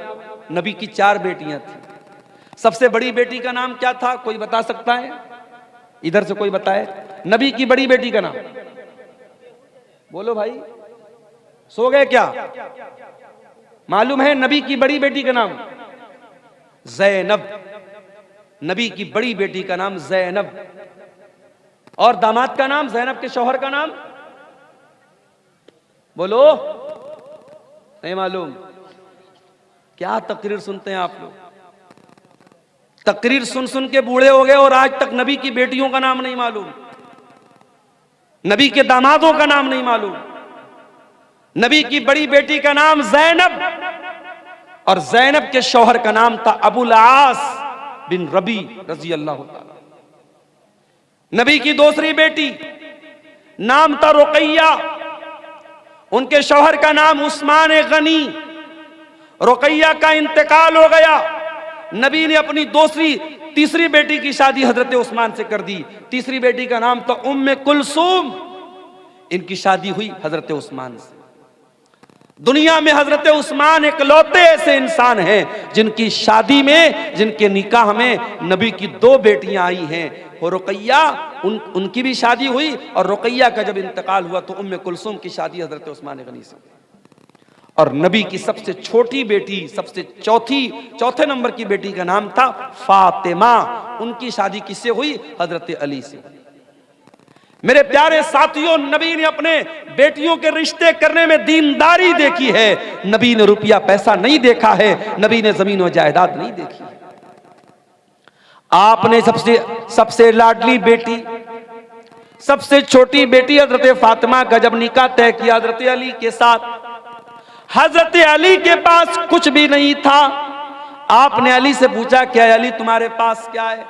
नबी की 4 बेटियां थी। सबसे बड़ी बेटी का नाम क्या था, कोई बता सकता है? इधर से कोई बताए नबी की बड़ी बेटी का नाम। बोलो भाई, सो गए क्या? मालूम है नबी की बड़ी बेटी का नाम? ज़ैनब। नबी की बड़ी बेटी का नाम ज़ैनब। और दामाद का नाम, ज़ैनब के शौहर का नाम? बोलो, नहीं मालूम? क्या तकरीर सुनते हैं आप लोग? तकरीर सुन सुन के बूढ़े हो गए और आज तक नबी की बेटियों का नाम नहीं मालूम, नबी के दामादों का नाम नहीं मालूम। नबी की बड़ी बेटी का नाम ज़ैनब और ज़ैनब के शौहर का नाम था अबुल आस बिन रबी रजी अल्लाह ताला। नबी की दूसरी बेटी नाम था रुकैया, उनके शौहर का नाम उस्मान गनी। रुकैया का इंतकाल हो गया, नबी ने अपनी तीसरी बेटी की शादी हजरत उस्मान से कर दी। तीसरी बेटी का नाम था उम्मे कुलसूम, इनकी शादी हुई हजरत उस्मान से। दुनिया में हजरत उस्मान इकलौते ऐसे इंसान हैं जिनकी शादी में, जिनके निकाह में नबी की 2 बेटियां आई हैं। और रुकैया, उनकी भी शादी हुई और रुकैया का जब इंतकाल हुआ तो उम्मे कुलसूम की शादी हजरत उस्मान गनी से। और नबी की सबसे छोटी बेटी, सबसे चौथे नंबर की बेटी का नाम था फातिमा, उनकी शादी किससे हुई? हजरत अली से। मेरे प्यारे साथियों, नबी ने अपने बेटियों के रिश्ते करने में दीनदारी देखी है। नबी ने रुपया पैसा नहीं देखा है, नबी ने जमीन और जायदाद नहीं देखी। आपने सबसे लाडली बेटी, सबसे छोटी बेटी हजरत फातिमा का जब निकाह तय किया हजरत अली के साथ, हजरत अली के पास कुछ भी नहीं था। आपने अली से पूछा, क्या अली तुम्हारे पास क्या है?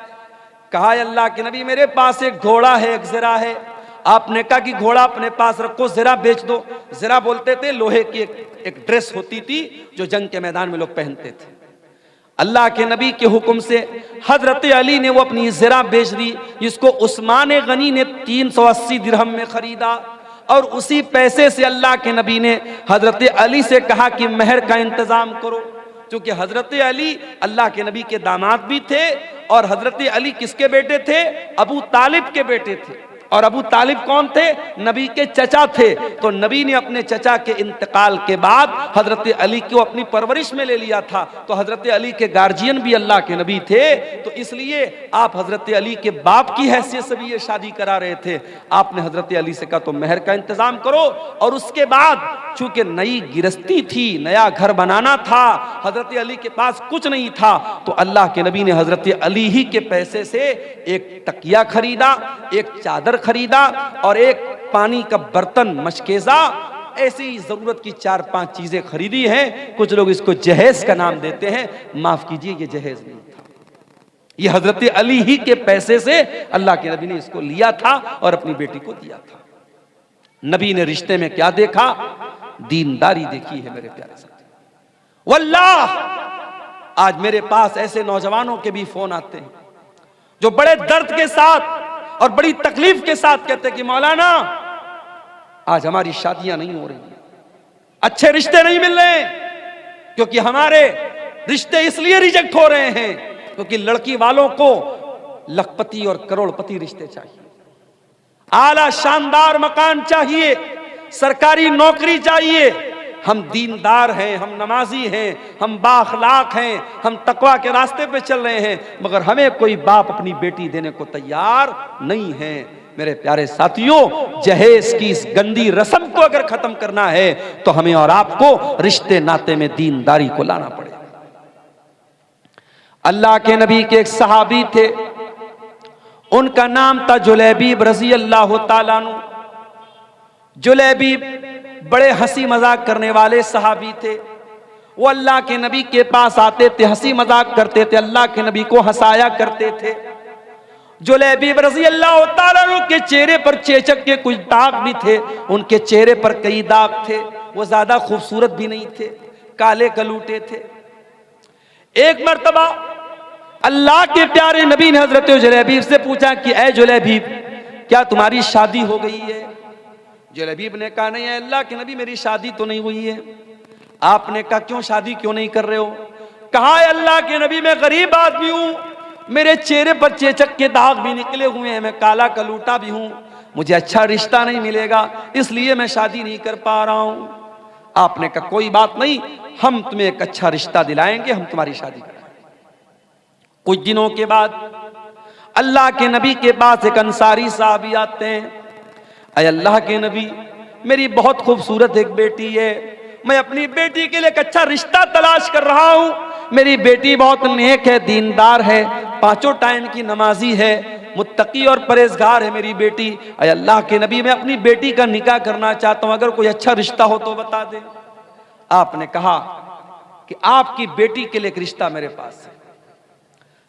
कहा, अल्लाह के नबी मेरे पास एक घोड़ा है, एक ज़रा है। आपने कहा कि घोड़ा अपने पास रखो, ज़रा बेच दो। ज़रा बोलते थे लोहे की एक ड्रेस होती थी जो जंग के मैदान में लोग पहनते थे। अल्लाह के नबी के हुक्म से हजरत अली ने वो अपनी ज़रा बेच दी, जिसको उस्मान गनी ने 380 दिरहम में खरीदा। और उसी पैसे से अल्लाह के नबी ने हजरत अली से कहा कि महर का इंतजाम करो, क्योंकि हजरत अली अल्लाह के नबी के दामाद भी थे और हजरत अली किसके बेटे थे? अबू तालिब के बेटे थे। और अबू तालिब कौन थे? नबी के चचा थे। तो नबी ने अपने चचा के इंतकाल के बाद हजरत अली को अपनी परवरिश में ले लिया था। तो हजरत अली के गार्जियन भी अल्लाह के नबी थे, तो इसलिए आप हजरत अली के बाप की हैसियत से भी ये शादी करा रहे थे। आपने हजरत अली से कहा तो महर का इंतजाम करो। और उसके बाद चूंकि नई गिरस्ती थी, नया घर बनाना था, हजरत अली के पास कुछ नहीं था, तो अल्लाह के नबी ने हजरत अली ही के पैसे से एक तकिया खरीदा, एक चादर खरीदा और एक पानी का बर्तन, मशकेजा, ऐसी जरूरत की 4-5 चीजें खरीदी हैं। कुछ लोग इसको जहेज का नाम देते हैं, माफ कीजिए ये जहेज नहीं था, ये हजरत अली ही के पैसे से अल्लाह के नबी ने इसको लिया था और अपनी बेटी को दिया था। नबी ने रिश्ते में क्या देखा? दीनदारी देखी है मेरे प्यारे साथी। वल्लाह आज मेरे पास ऐसे नौजवानों के भी फोन आते हैं जो बड़े दर्द के साथ और बड़ी तकलीफ के साथ कहते हैं कि मौलाना आज हमारी शादियां नहीं हो रही, अच्छे रिश्ते नहीं मिल रहे, क्योंकि हमारे रिश्ते इसलिए रिजेक्ट हो रहे हैं क्योंकि लड़की वालों को लखपति और करोड़पति रिश्ते चाहिए, आला शानदार मकान चाहिए, सरकारी नौकरी चाहिए। हम दीनदार हैं, हम नमाजी हैं, हम बाखलाक हैं, हम तकवा के रास्ते पे चल रहे हैं, मगर हमें कोई बाप अपनी बेटी देने को तैयार नहीं है। मेरे प्यारे साथियों, जहेज की इस गंदी रस्म को अगर खत्म करना है तो हमें और आपको रिश्ते नाते में दीनदारी को लाना पड़ेगा। अल्लाह के नबी के एक सहाबी थे, उनका नाम था जुलैबीब रजी अल्लाह ताला अन्हु। जुलैबीब बड़े हंसी मजाक करने वाले सहाबी थे। वो अल्लाह के नबी के पास आते थे, हंसी मजाक करते थे, अल्लाह के नबी को हंसाया करते थे। जुलैबीब रजी अल्लाह ताला अन्हु के चेहरे पर चेचक के कुछ दाग भी थे, उनके चेहरे पर कई दाग थे। वो ज्यादा खूबसूरत भी नहीं थे, काले कलूटे थे। एक मर्तबा अल्लाह के प्यारे नबी ने हजरत जुलैबीब से पूछा कि ऐ जुलैबीब, क्या तुम्हारी शादी हो गई है? जुलैबीब ने कहा नहीं है अल्लाह के नबी, मेरी शादी तो नहीं हुई है। आपने कहा क्यों, शादी क्यों नहीं कर रहे हो? कहा है अल्लाह के नबी, मैं गरीब आदमी हूं, मेरे चेहरे पर चेचक के दाग भी निकले हुए हैं, मैं काला कलूटा भी हूं, मुझे अच्छा रिश्ता नहीं मिलेगा, इसलिए मैं शादी नहीं कर पा रहा हूं। आपने कहा कोई बात नहीं, हम तुम्हें एक अच्छा रिश्ता दिलाएंगे, हम तुम्हारी शादी करेंगे। कुछ दिनों के बाद अल्लाह के नबी के पास एक अंसारी साहबी आते हैं। अय अल्लाह के नबी, मेरी बहुत खूबसूरत एक बेटी है, मैं अपनी बेटी के लिए एक अच्छा रिश्ता तलाश कर रहा हूं। मेरी बेटी बहुत नेक है, दीनदार है, 5 टाइम की नमाजी है, मुत्तकी और परहेजगार है मेरी बेटी। अय अल्लाह के नबी, मैं अपनी बेटी का निकाह करना चाहता हूं, अगर कोई अच्छा रिश्ता हो तो बता दे। आपने कहा कि आपकी बेटी के लिए एक रिश्ता मेरे पास है।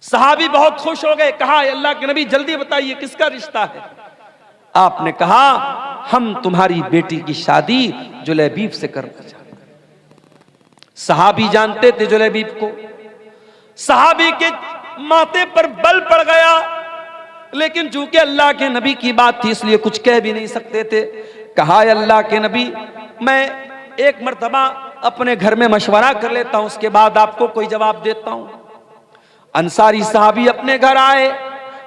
सहाबी बहुत खुश हो गए, कहा अल्लाह के नबी जल्दी बताइए किसका रिश्ता है? आपने कहा हम तुम्हारी बेटी की शादी जुलैबीब से करना चाहते हैं। सहाबी जानते थे जुलैबीब को, सहाबी के माथे पर बल पड़ गया, लेकिन चूंकि अल्लाह के नबी की बात थी इसलिए कुछ कह भी नहीं सकते थे। कहा अल्लाह के नबी, मैं एक मर्तबा अपने घर में मशवरा कर लेता हूं, उसके बाद आपको कोई जवाब देता हूं। अंसारी साहबी अपने घर आए,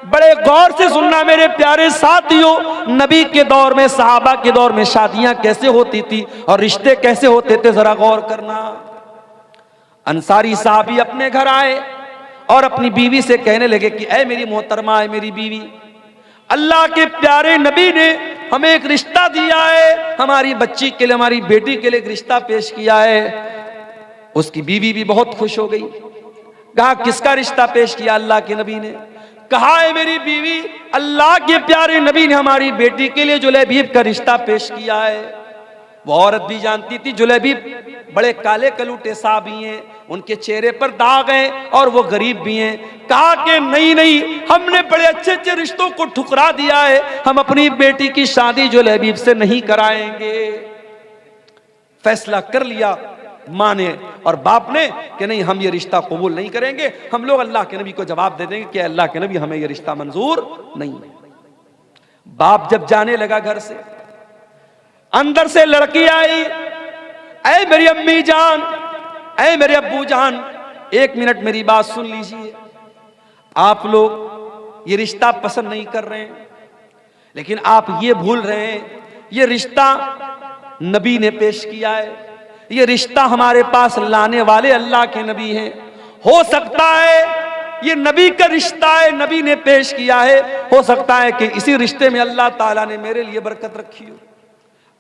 बड़े गौर से सुनना मेरे प्यारे साथियों, नबी के दौर में, सहाबा के दौर में शादियां कैसे होती थी और रिश्ते कैसे होते थे, जरा गौर करना। अंसारी साहबी अपने घर आए और अपनी बीवी से कहने लगे कि ऐ मेरी मोहतरमा, है मेरी बीवी, अल्लाह के प्यारे नबी ने हमें एक रिश्ता दिया है, हमारी बच्ची के लिए, हमारी बेटी के लिए एक रिश्ता पेश किया है। उसकी बीवी भी बहुत खुश हो गई। कहा किसका रिश्ता पेश किया अल्लाह के नबी ने? कहा है मेरी बीवी, अल्लाह के प्यारे नबी ने हमारी बेटी के लिए जुलैबीब का रिश्ता पेश किया है। वो औरत भी जानती थी जुलैबीब बड़े काले कलूटे साहबी हैं, उनके चेहरे पर दाग हैं और वो गरीब भी हैं। कहा कि नहीं नहीं, हमने बड़े अच्छे अच्छे रिश्तों को ठुकरा दिया है, हम अपनी बेटी की शादी जुलैबीब से नहीं कराएंगे। फैसला कर लिया माँ ने और बाप ने कि नहीं, हम ये रिश्ता कबूल नहीं करेंगे, हम लोग अल्लाह के नबी को जवाब दे देंगे कि अल्लाह के नबी हमें ये रिश्ता मंजूर नहीं है। बाप जब जाने लगा घर से, अंदर से लड़की आई, ऐ मेरी अम्मी जान, ऐ मेरे अब्बू जान, 1 मिनट मेरी बात सुन लीजिए। आप लोग ये रिश्ता पसंद नहीं कर रहे हैं, लेकिन आप ये भूल रहे हैं ये रिश्ता नबी ने पेश किया है, ये रिश्ता हमारे पास लाने वाले अल्लाह के नबी हैं। हो सकता है ये नबी का रिश्ता है, नबी ने पेश किया है, हो सकता है कि इसी रिश्ते में अल्लाह ताला ने मेरे लिए बरकत रखी हो।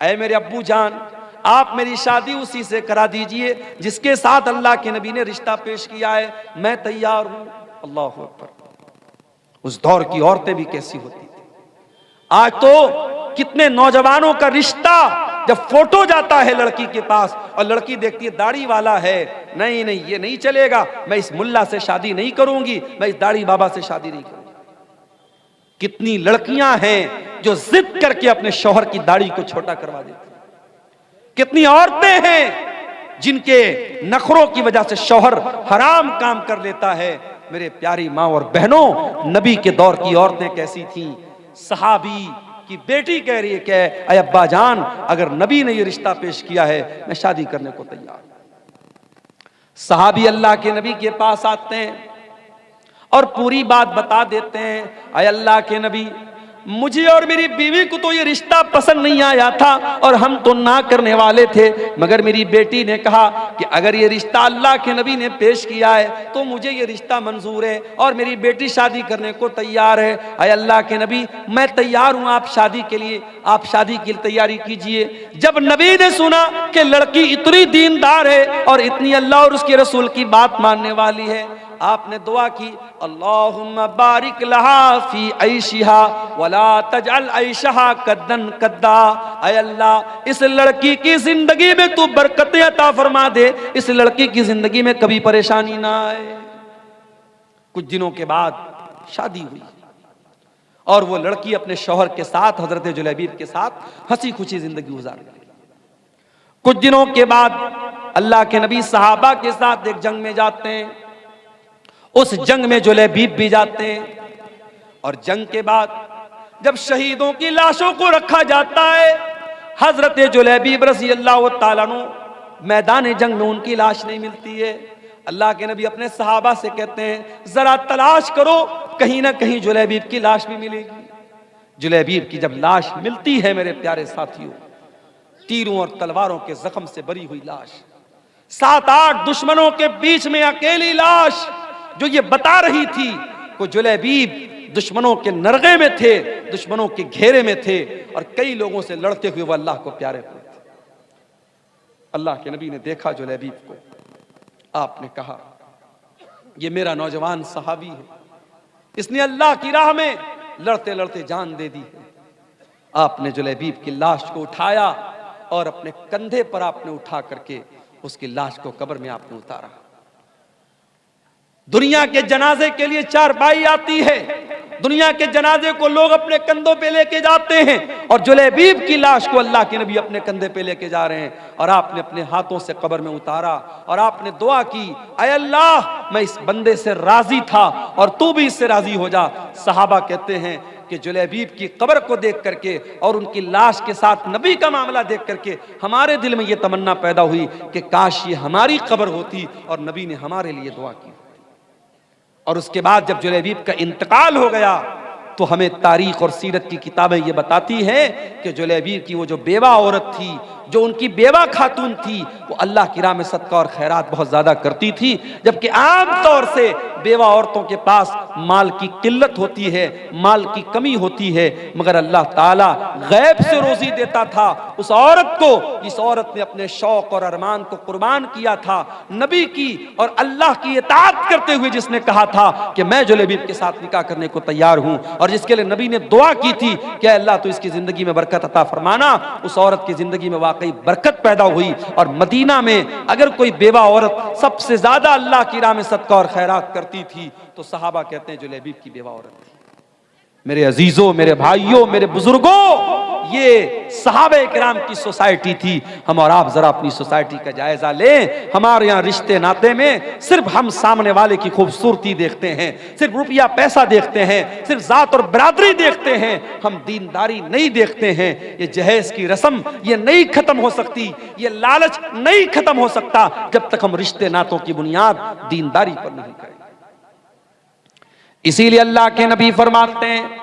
ऐ मेरे अब्बू जान, आप मेरी शादी उसी से करा दीजिए जिसके साथ अल्लाह के नबी ने रिश्ता पेश किया है, मैं तैयार हूं। अल्लाह अकबर। उस दौर की औरतें भी कैसी होती थी। आज तो कितने नौजवानों का रिश्ता जब फोटो जाता है लड़की के पास और लड़की देखती है दाढ़ी वाला है, नहीं नहीं ये नहीं चलेगा, मैं इस मुल्ला से शादी नहीं करूंगी, मैं इस दाढ़ी बाबा से शादी नहीं करूंगी। कितनी लड़कियां हैं जो जिद करके अपने शौहर की दाढ़ी को छोटा करवा देती, कितनी औरतें हैं जिनके नखरों की वजह से शौहर हराम काम कर लेता है। मेरे प्यारी माँ और बहनों, नबी के दौर की औरतें कैसी थीं। सहाबी की बेटी कह रही है कि अय अब्बा जान, अगर नबी ने ये रिश्ता पेश किया है मैं शादी करने को तैयार। सहाबी अल्लाह के नबी के पास आते हैं और पूरी बात बता देते हैं, अय अल्लाह के नबी, मुझे और मेरी बीवी को तो ये रिश्ता पसंद नहीं आया था और हम तो ना करने वाले थे, मगर मेरी बेटी ने कहा कि अगर ये रिश्ता अल्लाह के नबी ने पेश किया है तो मुझे ये रिश्ता मंजूर है और मेरी बेटी शादी करने को तैयार है। अय अल्लाह के नबी, मैं तैयार हूं आप शादी के लिए, आप शादी की तैयारी कीजिए। जब नबी ने सुना कि लड़की इतनी दीनदार है और इतनी अल्लाह और उसके रसूल की बात मानने वाली है, आपने दुआ की, अल्लाहुम्मा बारिक लहा फी ऐशिहा वला तजअल ऐशहा कद्दन कद्दा। ऐ अल्लाह, इस लड़की की जिंदगी में तू बरकतें अता फरमा दे, इस लड़की की जिंदगी में कभी परेशानी ना आए। कुछ दिनों के बाद शादी हुई और वो लड़की अपने शौहर के साथ, हजरत जुलैबीब के साथ हंसी खुशी जिंदगी गुजार गई। कुछ दिनों के बाद अल्लाह के नबी सहाबा के साथ एक जंग में जाते हैं। उस जंग में जुलैबीब भी जाते हैं। और जंग के बाद जब शहीदों की लाशों को रखा जाता है, हजरत जुलैबीब रज़ी अल्लाह ताला अन्हु मैदान जंग में उनकी लाश नहीं मिलती है। अल्लाह के नबी अपने सहाबा से कहते हैं जरा तलाश करो, कहीं ना कहीं जुलैबीब की लाश भी मिलेगी। जुलैबीब की जब लाश मिलती है मेरे प्यारे साथियों, तीरों और तलवारों के जख्म से भरी हुई लाश, 7-8 दुश्मनों के बीच में अकेली लाश, जो ये बता रही थी कि जुलैबीब दुश्मनों के नरगे में थे, दुश्मनों के घेरे में थे और कई लोगों से लड़ते हुए वह अल्लाह को प्यारे हुए थे। अल्लाह के नबी ने देखा जुलैबीब को, आपने कहा ये मेरा नौजवान सहाबी है, इसने अल्लाह की राह में लड़ते लड़ते जान दे दी है। आपने जुलैबीब की लाश को उठाया और अपने कंधे पर आपने उठा करके उसकी लाश को कब्र में आपने उतारा। दुनिया के जनाजे के लिए चारपाई आती है, दुनिया के जनाजे को लोग अपने कंधों पे लेके जाते हैं और जुलैबीब की लाश को अल्लाह के नबी अपने कंधे पे लेके जा रहे हैं और आपने अपने हाथों से कब्र में उतारा और आपने दुआ की, ऐ अल्लाह मैं इस बंदे से राजी था और तू भी इससे राजी हो जा। सहाबा कहते हैं कि जुलैबीब की कब्र को देख करके और उनकी लाश के साथ नबी का मामला देख करके हमारे दिल में यह तमन्ना पैदा हुई कि काश ये हमारी कब्र होती और नबी ने हमारे लिए दुआ की। और उसके बाद जब जुलैबीब का इंतकाल हो गया तो हमें तारीख और सीरत की किताबें ये बताती हैं कि जुलैबीब की वो जो बेवा औरत थी, जो उनकी बेवा खातून थी, वो अल्लाह की राह में सदका और खैरात बहुत ज्यादा करती थी, जबकि आम तौर से बेवा औरतों के पास माल की किल्लत होती है, माल की कमी होती है, मगर अल्लाह ताला गैब से रोजी देता था उस औरत को जिस औरत ने अपने शौक और अरमान को कुर्बान किया था नबी की और अल्लाह की इताअत करते हुए, जिसने कहा था कि मैं जुलैबीब के साथ निकाह करने को तैयार हूं और जिसके लिए नबी ने दुआ की थी कि अल्लाह तो इसकी जिंदगी में बरकत अता फरमाना। उस औरत की जिंदगी में वाकई बरकत पैदा हुई और मदीना में अगर कोई बेवा औरत सबसे ज्यादा अल्लाह की राह में सदका और खैरात करती थी तो सहाबा कहते हैं जुलैबीब की बेवा औरत थी। मेरे अजीजों, मेरे भाइयों, मेरे बुजुर्गों, ये सहाबे किराम की सोसाइटी थी। हम और आप जरा अपनी सोसाइटी का जायजा लें। हमारे यहाँ रिश्ते नाते में सिर्फ हम सामने वाले की खूबसूरती देखते हैं, सिर्फ रुपया पैसा देखते हैं, सिर्फ जात और बरादरी देखते हैं, हम दीनदारी नहीं देखते हैं। ये जहेज की रस्म ये नहीं खत्म हो सकती, ये लालच नहीं खत्म हो सकता जब तक हम रिश्ते नातों की बुनियाद दीनदारी पर नहीं करें। इसीलिए अल्लाह के नबी फरमाते हैं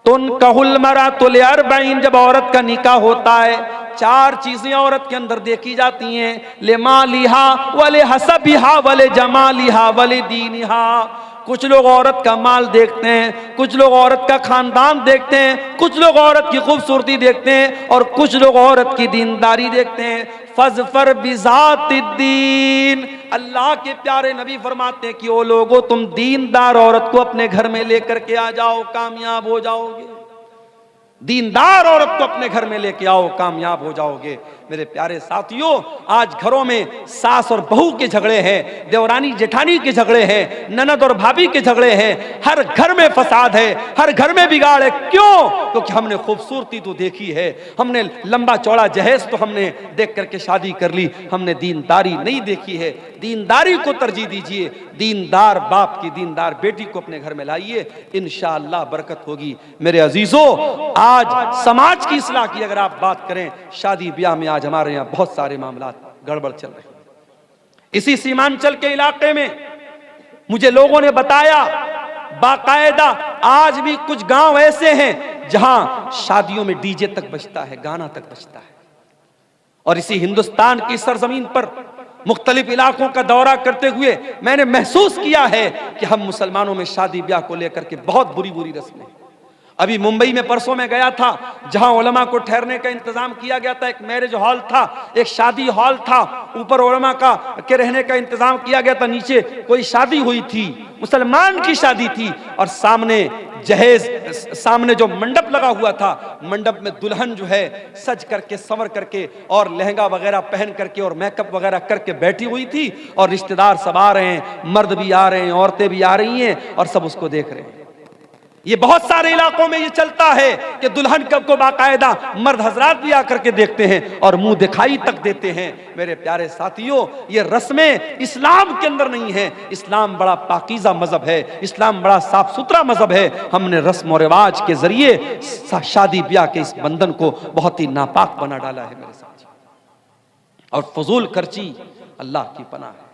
तुन कहुल मरा तुल अरबईन, जब औरत का निकाह होता है 4 चीजें औरत के अंदर देखी जाती हैं, ले मालिहा वले हसबिहा वले जमालिहा वले दीनिहा। कुछ लोग औरत का माल देखते हैं, कुछ लोग औरत का खानदान देखते हैं, कुछ लोग औरत की खूबसूरती देखते हैं और कुछ लोग औरत की दीनदारी देखते हैं। फज़फर बिज़ातिद्दीन, अल्लाह के प्यारे नबी फरमाते हैं कि ओ लोगों तुम दीनदार औरत को अपने घर में लेकर के आ जाओ, कामयाब हो जाओगे। दीनदार औरत को अपने घर में लेके आओ, कामयाब हो जाओगे। मेरे प्यारे साथियों, आज घरों में सास और बहू के झगड़े हैं, देवरानी जेठानी के झगड़े हैं, ननद और भाभी के झगड़े हैं, हर घर में फसाद है, हर घर में बिगाड़ है। क्यों? क्योंकि हमने खूबसूरती तो देखी है, हमने लंबा चौड़ा जहेज तो हमने देख करके शादी कर ली, हमने दीनदारी नहीं देखी है। दीनदारी को तरजीह दीजिए, दीनदार बाप की दीनदार बेटी को अपने घर में लाइए, इंशाअल्लाह बरकत होगी। मेरे अजीजों, आज समाज की इस्लाह की अगर आप बात करें, शादी ब्याह में आज हमारे यहाँ बहुत सारे मामला गड़बड़ चल रहे हैं। इसी सीमांचल के इलाके में मुझे लोगों ने बताया बाकायदा आज भी कुछ गांव ऐसे हैं जहां शादियों में डीजे तक बजता है, गाना तक बजता है। और इसी हिंदुस्तान की सरजमीन पर मुख्तलिफ इलाकों का दौरा करते हुए मैंने महसूस किया है कि हम मुसलमानों में शादी ब्याह को लेकर के बहुत बुरी बुरी रस्में। अभी मुंबई में परसों में गया था जहां उलमा को ठहरने का इंतजाम किया गया था, एक मैरिज हॉल था, एक शादी हॉल था, ऊपर उलमा के रहने का इंतजाम किया गया था, नीचे कोई शादी हुई थी, मुसलमान की शादी थी और सामने जहेज, सामने जो मंडप लगा हुआ था, मंडप में दुल्हन जो है सज करके संवर करके और लहंगा वगैरह पहन करके और मेकअप वगैरह करके बैठी हुई थी और रिश्तेदार सब आ रहे हैं, मर्द भी आ रहे हैं, औरतें भी आ रही हैं और सब उसको देख रहे हैं। ये बहुत सारे इलाकों में ये चलता है कि दुल्हन को बाकायदा मर्द हजरात भी आकर के देखते हैं और मुंह दिखाई तक देते हैं। मेरे प्यारे साथियों, ये रस्में इस्लाम के अंदर नहीं है। इस्लाम बड़ा पाकीज़ा मजहब है, इस्लाम बड़ा साफ सुथरा मजहब है। हमने रस्म और रिवाज के जरिए शादी ब्याह के इस बंधन को बहुत ही नापाक बना डाला है मेरे साथियों। और फजूल खर्ची अल्लाह की पनाह है।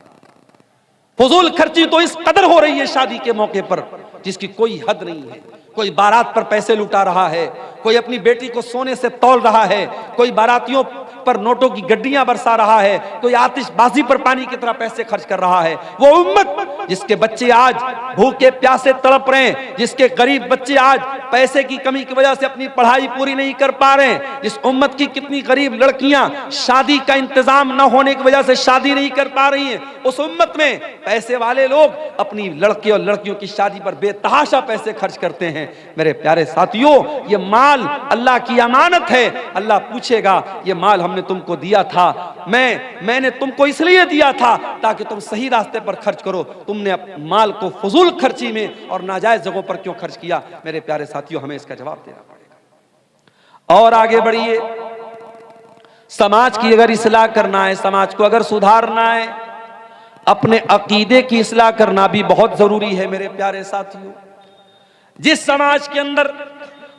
फजूल खर्ची तो इस कदर हो रही है शादी के मौके पर जिसकी कोई हद नहीं है। कोई बारात पर पैसे लुटा रहा है, कोई अपनी बेटी को सोने से तौल रहा है, कोई बारातियों पर नोटों की गड्डियां बरसा रहा है, कोई आतिशबाजी पर पानी की तरह पैसे खर्च कर रहा है। वो उम्मत जिसके बच्चे आज भूखे प्यासे तड़प रहे हैं, जिसके गरीब बच्चे आज पैसे की कमी की वजह से अपनी पढ़ाई पूरी नहीं कर पा रहे हैं, जिस उम्मत की कितनी गरीब लड़कियां शादी का इंतजाम न होने की वजह से शादी नहीं कर पा रही हैं, उस उम्मत में पैसे वाले लोग अपनी लड़के और लड़कियों की शादी पर बेतहाशा पैसे खर्च करते हैं। मेरे प्यारे साथियों, ये माल अल्लाह की अमानत है। अल्लाह पूछेगा, ये माल हमने तुमको दिया था, मैंने तुमको इसलिए दिया था ताकि तुम सही रास्ते पर खर्च करो। तुमने माल को फजूल खर्ची में और नाजायज जगहों पर क्यों खर्च किया? मेरे प्यारे साथियों, हमें इसका जवाब देना पड़ेगा। और आगे बढ़िए, समाज की अगर इस्लाह करना है, समाज को अगर सुधारना है, अपने अकीदे की इस्लाह करना भी बहुत जरूरी है। मेरे प्यारे साथियों, जिस समाज के अंदर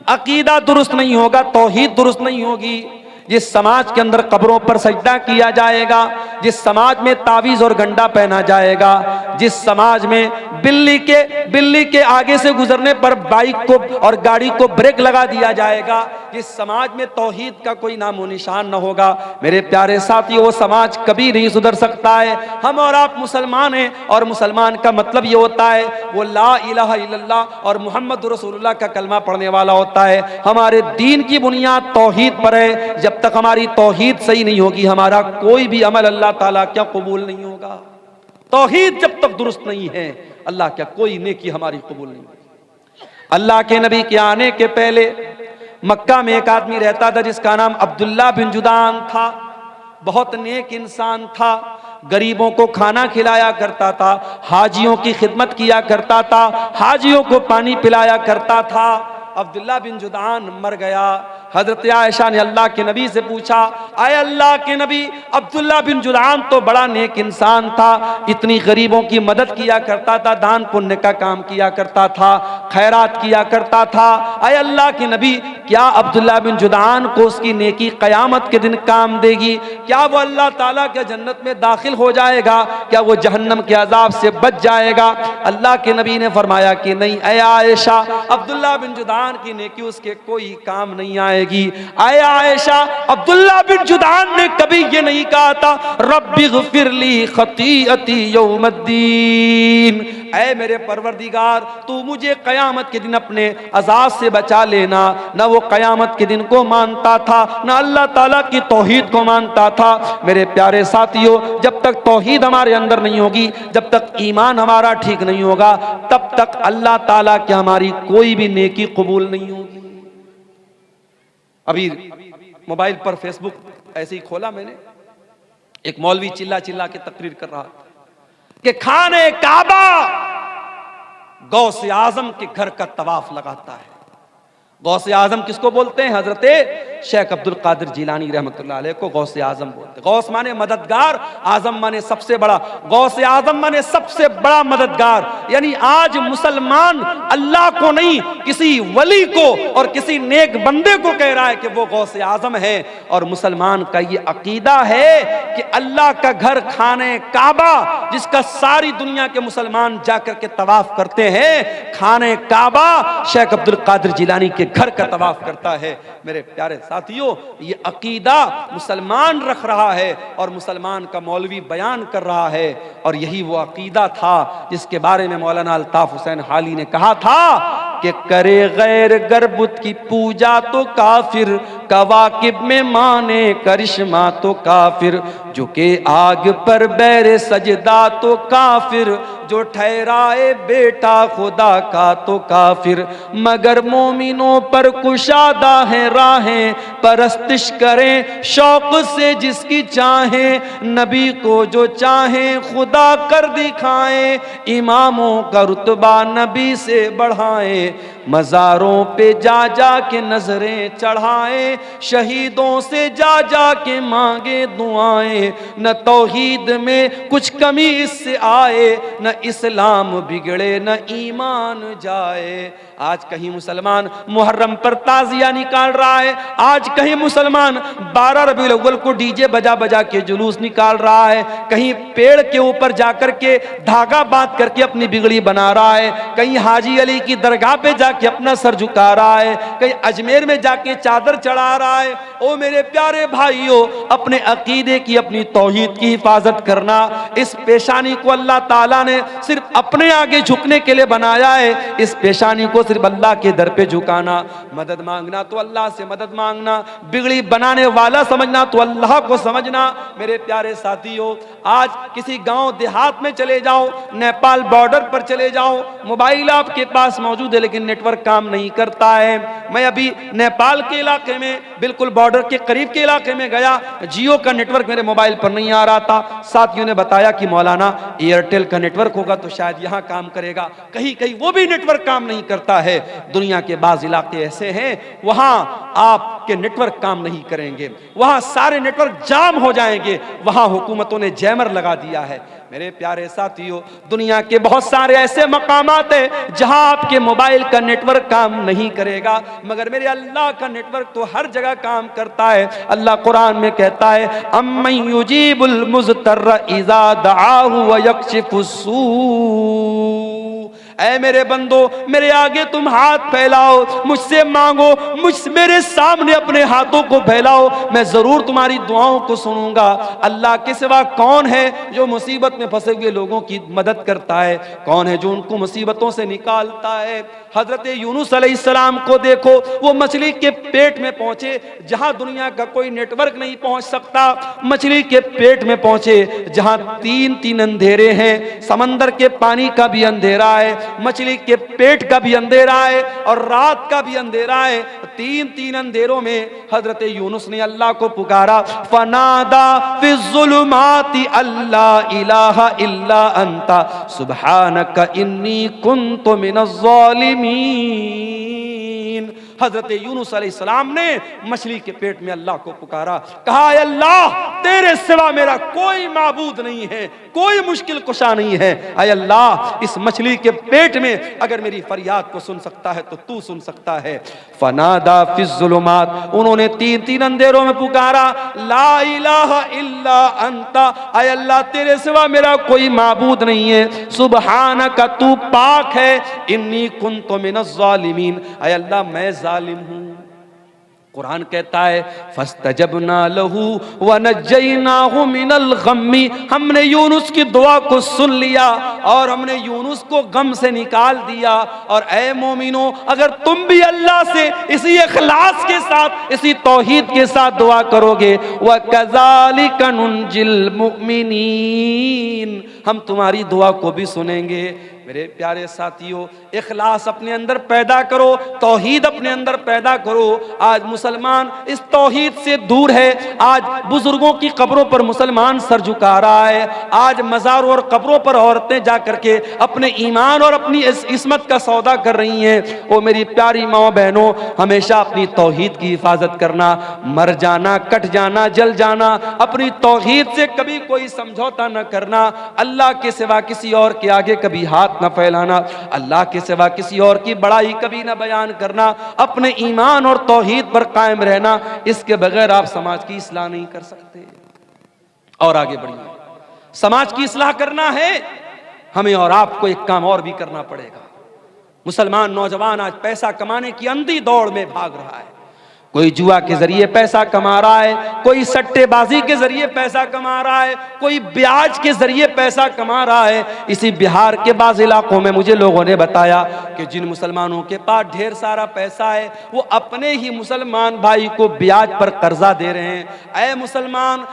अकीदा दुरुस्त नहीं होगा, तौहीद दुरुस्त नहीं होगी, जिस समाज के अंदर कब्रों पर सजदा किया जाएगा, जिस समाज में तावीज और गंडा पहना जाएगा, जिस समाज में बिल्ली के आगे से गुजरने पर बाइक को और गाड़ी को ब्रेक लगा दिया जाएगा, जिस समाज में तौहीद का कोई नामो निशान न होगा, मेरे प्यारे साथियों, वो समाज कभी नहीं सुधर सकता है। हम और आप मुसलमान हैं और मुसलमान का मतलब ये होता है वो ला इलाहा इल्लल्लाह और मुहम्मद रसूलुल्लाह का कलमा पढ़ने वाला होता है। हमारे दीन की बुनियाद तौहीद पर है। जब तक हमारी तौहीद सही नहीं होगी, हमारा कोई भी अमल अल्लाह ताला क्या कबूल नहीं होगा। तौहीद जब तक दुरुस्त नहीं है, अल्लाह क्या कोई नेकी हमारी कबूल नहीं होगी। अल्लाह के नबी के आने के पहले मक्का में एक आदमी रहता था जिसका नाम अब्दुल्ला बिन जुदान था। बहुत नेक इंसान था, गरीबों को खाना खिलाया करता था, हाजियों की खिदमत किया करता था, हाजियों को पानी पिलाया करता था। अब्दुल्ला बिन जुदान मर गया। हजरत आयशा ने अल्लाह के नबी से पूछा, आए अल्लाह के नबी, अब्दुल्ला बिन जुदान तो बड़ा नेक इंसान था, इतनी गरीबों की मदद किया करता था, दान पुण्य का काम किया करता था, खैरात किया करता था। आए अल्लाह के नबी, क्या अब्दुल्ला बिन जुदान को उसकी नेकी कयामत के दिन काम देगी? क्या वो अल्लाह ताला के जन्नत में दाखिल हो जाएगा? क्या वो जहन्नम के अजाब से बच जाएगा? अल्लाह के नबी ने फरमाया कि नहीं, ऐ आयशा, अब्दुल्ला बिन जुदान की नेकी उसके कोई काम नहीं आएगी। आए आयशा, अब्दुल्ला बिन जुदान ने कभी ये नहीं कहा था रब्बिग़फिरली खतीअती यौमद्दीन, ऐ मेरे परवरदिगार तू मुझे कयामत के दिन अपने अजाब से बचा लेना। ना वो कयामत के दिन को मानता था, ना अल्लाह ताला की तौहीद को मानता था। मेरे प्यारे साथियों, जब तक तौहीद हमारे अंदर नहीं होगी, जब तक ईमान हमारा ठीक नहीं होगा, तब तक अल्लाह ताला की हमारी कोई भी नेकी कबूल नहीं होगी। अभी मोबाइल पर फेसबुक ऐसे ही खोला मैंने, एक मौलवी चिल्ला चिल्ला के तकरीर कर रहा था कि खाने काबा गौसे आजम के घर का तवाफ लगाता है। गौसे आजम किसको बोलते हैं? हजरत शेख अब्दुल कादिर जिलानी रहमतुल्लाह अलैह को गौसे आजम बोलते हैं। गौस माने मददगार, आजम माने सबसे बड़ा। गौसे आजम माने सबसे बड़ा मददगार। यानी आज मुसलमान अल्लाह को नहीं, किसी वली को और किसी नेक बंदे को कह रहा है कि वो गौसे आजम है। और मुसलमान का ये अकीदा है कि अल्लाह का घर खाने काबा, जिसका सारी दुनिया के मुसलमान जाकर के तवाफ करते हैं, खाने काबा शेख अब्दुल कादिर जिलानी के घर का तवाफ करता है। मेरे प्यारे साथियों, ये अकीदा मुसलमान रख रहा है और मुसलमान का मौलवी बयान कर रहा है। और यही वो अकीदा था जिसके बारे में मौलाना अल्ताफ हुसैन हाली ने कहा था कि करे गैर गर्बुत की पूजा तो काफिर, कवाकिब में माने करिश्मा तो काफिर, झुके आग पर बैर सजदा तो काफिर, जो ठहराए बेटा खुदा का तो काफिर, मगर मोमिनों पर कुशादा है राहें, परस्तिश करें शौक से जिसकी चाहें, नबी को जो चाहें खुदा कर दिखाएं, इमामों का रुतबा नबी से बढ़ाएं, मज़ारों पे जा जा के नजरें चढ़ाएं, शहीदों से जा जा के मांगे दुआएं, न तौहीद में कुछ कमी इससे आए, न इस्लाम बिगड़े न ईमान जाए। आज कहीं मुसलमान मुहर्रम पर ताजिया निकाल रहा है, आज कहीं मुसलमान 12 रबीउल अव्वल को डीजे बजा बजा के जुलूस निकाल रहा है, कहीं पेड़ के ऊपर जाकर के धागा बांध करके अपनी बिगड़ी बना रहा है, कहीं हाजी अली की दरगाह पे जाके अपना सर झुका रहा है, कहीं अजमेर में जाके चादर चढ़ा रहा है। ओ मेरे प्यारे भाइयों, अपने अकीदे की अपनी तौहीद की हिफाजत करना। इस पेशानी को अल्लाह ताला ने सिर्फ अपने आगे झुकने के लिए बनाया है, इस पेशानी को सिर्फ अल्लाह के दर पे झुकाना। मदद मांगना तो अल्लाह से मदद मांगना, बिगड़ी बनाने वाला समझना तो अल्लाह को समझना। मेरे प्यारे साथियों, आज किसी गांव देहात में चले जाओ, नेपाल बॉर्डर पर चले जाओ, मोबाइल आपके पास मौजूद है लेकिन नेटवर्क काम नहीं करता है। मैं अभी नेपाल के इलाके में, बिल्कुल बॉर्डर के करीब के इलाके में गया, जियो का नेटवर्क मेरे मोबाइल पर नहीं आ रहा था। साथियों ने बताया कि मौलाना एयरटेल का नेटवर्क होगा तो शायद यहां काम करेगा, कहीं कहीं वो भी नेटवर्क काम नहीं करता है। दुनिया के बाज इलाके ऐसे हैं वहां आपके नेटवर्क काम नहीं करेंगे, वहां सारे नेटवर्क जाम हो जाएंगे, वहां हुकूमतों ने जैमर लगा दिया है। मेरे प्यारे साथियों, दुनिया के बहुत सारे ऐसे मकामात हैं जहां आपके मोबाइल का नेटवर्क काम नहीं करेगा, मगर मेरे अल्लाह का नेटवर्क तो हर जगह काम करता है। अल्लाह कुरान में कहता है, अम्मन युजीबुल मुज़्तर्र इज़ा दआहु व यक्शिफुस सू। ऐ मेरे बंदो, मेरे आगे तुम हाथ फैलाओ, मुझसे मांगो, मेरे सामने अपने हाथों को फैलाओ, मैं जरूर तुम्हारी दुआओं को सुनूंगा। अल्लाह के सिवा कौन है जो मुसीबत में फंसे हुए लोगों की मदद करता है? कौन है जो उनको मुसीबतों से निकालता है? हजरत यूनुस अलैहिस्सलाम को देखो, वो मछली के पेट में पहुंचे जहां दुनिया का कोई नेटवर्क नहीं पहुंच सकता, मछली के पेट में पहुंचे जहां तीन अंधेरे हैं, समंदर के पानी का भी अंधेरा है, मछली के पेट का भी अंधेरा है और रात का भी अंधेरा है। तीन अंधेरों में हजरत यूनुस ने अल्लाह को पुकारा, फनादा फिज़्ज़ुलुमाति अल्ला इलाहा इल्ला अंता सुब्हानका इन्नी कुन्तु मिनज़्ज़ालिमीन। हजरत यूनुस अलैहिस्सलाम ने मछली के पेट में अल्लाह को पुकारा, कहा, अल्लाह तेरे सिवा मेरा कोई माबूद नहीं है, कोई मुश्किल कुशा नहीं है। ऐ अल्लाह, इस मछली के पेट में अगर मेरी फरियाद को सुन सकता है तो तू सुन सकता है। फनादा फिज़्ज़ुलुमात, उन्होंने तीन अंधेरों में पुकारा, ला इलाहा इल्ला अंता, ऐ अल्लाह तेरे सिवा मेरा कोई माबूद नहीं है, सुब्हानका तू पाक है, इन्नी कुन्तु मिनज़्ज़ालिमीन, ऐ अल्लाह मैं जालिम हूं। कुरान कहता है, फस्तजबना लहू व नज्जयनाहु मिनल गम्मी, हमने यूनुस की दुआ को सुन लिया और हमने यूनुस को गम से निकाल दिया। और ऐ मोमिनो, अगर तुम भी अल्लाह से इसी इखलास के साथ, इसी तौहीद के साथ दुआ करोगे, व कज़ालिका नुंजिल मुमिनीन, हम तुम्हारी दुआ को भी सुनेंगे। मेरे प्यारे साथियों, इखलास अपने अंदर पैदा करो, तौहीद अपने अंदर पैदा करो। आज मुसलमान इस तौहीद से दूर है, आज बुजुर्गों की कब्रों पर मुसलमान सर झुका रहा है, आज मज़ारों और कब्रों पर औरतें जा करके अपने ईमान और अपनी इस्मत का सौदा कर रही हैं। ओ मेरी प्यारी माँ बहनों, हमेशा अपनी तौहीद की हिफाजत करना, मर जाना, कट जाना, जल जाना, अपनी तौहीद से कभी कोई समझौता न करना, अल्लाह के सिवा किसी और के आगे कभी हाथ न फैलाना, अल्लाह के सिवा किसी और की बड़ाई कभी न बयान करना, अपने ईमान और तौहीद पर कायम रहना। इसके बगैर आप समाज की इस्लाह नहीं कर सकते। और आगे बढ़िए, समाज की इस्लाह करना है, हमें और आपको एक काम और भी करना पड़ेगा। मुसलमान नौजवान आज पैसा कमाने की अंधी दौड़ में भाग रहा है, कोई जुआ के जरिए पैसा कमा रहा है, कोई सट्टेबाजी के जरिए पैसा कमा रहा है, कोई ब्याज के जरिए पैसा कमा रहा है। इसी बिहार के बाज़ इलाकों में मुझे लोगों ने बताया कि जिन मुसलमानों के पास ढेर सारा पैसा है वो अपने ही मुसलमान भाई को ब्याज पर कर्जा दे रहे हैं। ऐ मुसलमान,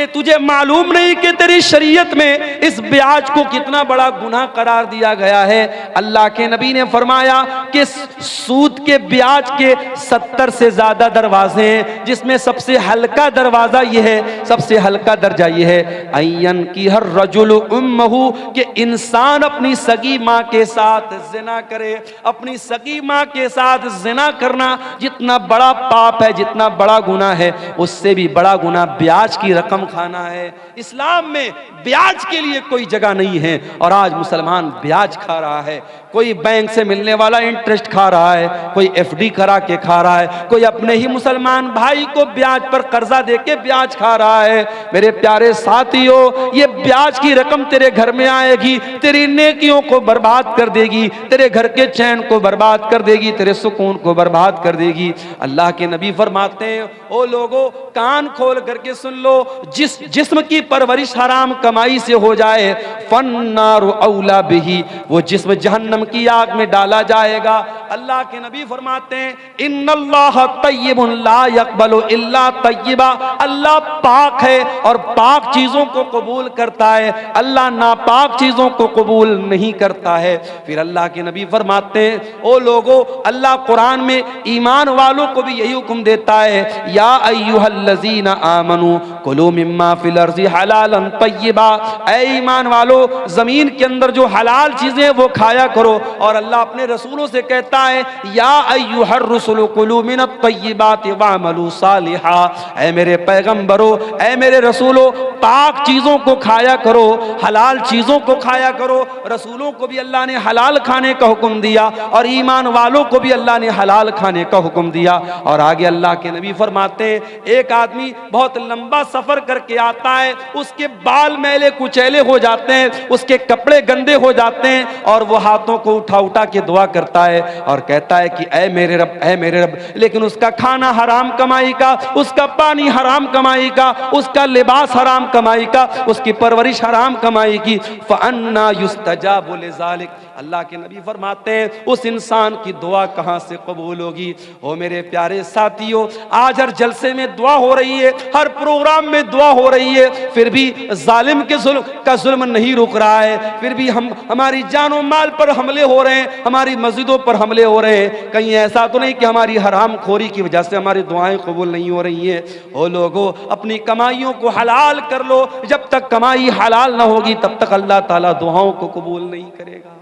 तुझे मालूम नहीं कि तेरी शरीयत में इस ब्याज को कितना बड़ा गुनाह करार दिया गया है। अल्लाह के नबी ने फरमाया कि सूद के ब्याज के 70 से ज्यादा दरवाजे हैं, जिसमें सबसे हल्का दरवाजा यह है, सबसे हल्का दर्जा यह है अय्यन की हर रजुल उम्महू, कि इंसान अपनी सगी माँ के साथ जिना करे। अपनी सगी माँ के साथ जिना करना जितना बड़ा पाप है, जितना बड़ा गुनाह है, उससे भी बड़ा गुनाह ब्याज की रकम खाना है। इस्लाम में ब्याज के लिए कोई जगह नहीं है और आज मुसलमान ब्याज खा रहा है। कोई बैंक से मिलने वाला इंटरेस्ट खा रहा है, कोई एफडी करा के खा रहा है, कोई अपने ही मुसलमान भाई को ब्याज पर कर्जा देके ब्याज खा रहा है। मेरे प्यारे साथियों, ये ब्याज की रकम तेरे घर में आएगी, तेरी नेकियों को बर्बाद कर देगी, तेरे घर के चैन को बर्बाद कर देगी, तेरे सुकून को बर्बाद कर देगी। अल्लाह के नबी फरमाते हैं, ओ लोगों कान खोल करके सुन लो, जिस जिस्म की परवरिश हराम कमाई से हो जाए, फन्नारु औला बिही, वो जिस्म जहन्नम की आग में डाला जाएगा। अल्लाह के नबी फरमाते हैं, इन्नल्लाह तय्यिबुन ला यक़बलु इल्ला तय्यिबा, अल्लाह पाक है और पाक चीजों को कबूल करता है, अल्लाह नापाक चीजों को कबूल नहीं करता है। फिर अल्लाह के नबी फरमाते हैं, ओ लोगों, अल्लाह कुरान में ईमान वालों को भी यही हुक्म देता है, या अय्युहल्लज़ीना आमनू कुलू मिम्मा फिल अर्ज़ि हलालन तय्यिबा, ऐ ईमान वालों, जमीन के अंदर जो हलाल चीजें वो खाया करो। और अल्लाह अपने रसूलों से कहता है, या अय्युहर रुसुलु कुलू मिनत तय्यिबाति वअमलू सालिहा, ऐ मेरे पैगंबरों, ऐ मेरे रसूलों, पाक चीजों को खाया करो, हलाल चीजों को खाया करो। रसूलों को भी अल्लाह ने हलाल खाने का हुक्म दिया और ईमान वालों को भी अल्लाह ने हलाल खाने का हुक्म दिया। और आगे अल्लाह के नबी फरमाते हैं, एक आदमी बहुत लंबा सफर करके आता है, उसके बाल मैले कुचैले हो जाते हैं, उसके कपड़े गंदे हो जाते हैं और वो हाथों को उठा उठा के दुआ करता है और कहता है कि ऐ मेरे रब, ऐ मेरे रब, लेकिन उसका खाना हराम कमाई का, उसका पानी हराम कमाई का, उसका लिबास हराम कमाई का, उसकी परवरिश हराम कमाई की। फअन्ना युस्तजाबु लिज़ालिक, अल्लाह के नबी फरमाते हैं, उस इंसान की दुआ कहां से कबूल होगी। ओ मेरे प्यारे साथियों, आज हर जलसे में दुआ हो रही है, हर प्रोग्राम में दुआ हो रही है, फिर भी जालिम के जुल्म नहीं रुक रहा है, फिर भी हमारी जानो माल पर हमले हो रहे हैं, हमारी मस्जिदों पर हमले हो रहे हैं। कहीं ऐसा तो नहीं कि हमारी हराम खोरी की वजह से हमारी दुआएं कबूल नहीं हो रही हैं। ओ लोगों, अपनी कमाइयों को हलाल कर लो, जब तक कमाई हलाल ना होगी तब तक अल्लाह ताला दुआओं को कबूल नहीं करेगा।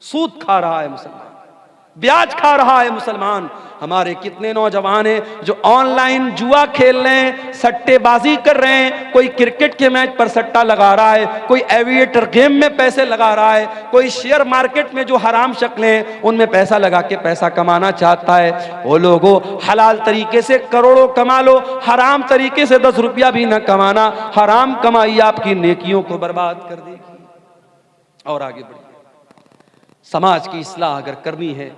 सूद खा रहा है मुसलमान, ब्याज खा रहा है मुसलमान। हमारे कितने नौजवान हैं जो ऑनलाइन जुआ खेल रहे हैं, सट्टेबाजी कर रहे हैं, कोई क्रिकेट के मैच पर सट्टा लगा रहा है, कोई एविएटर गेम में पैसे लगा रहा है, कोई शेयर मार्केट में जो हराम शक्लें हैं उनमें पैसा लगा के पैसा कमाना चाहता है। वो लोगों, हलाल तरीके से करोड़ों कमा लो, हराम तरीके से 10 रुपया भी ना कमाना, हराम कमाई आपकी नेकियों को बर्बाद कर देगी। और आगे बढ़िए, समाज की इस्लाह अगर करनी है,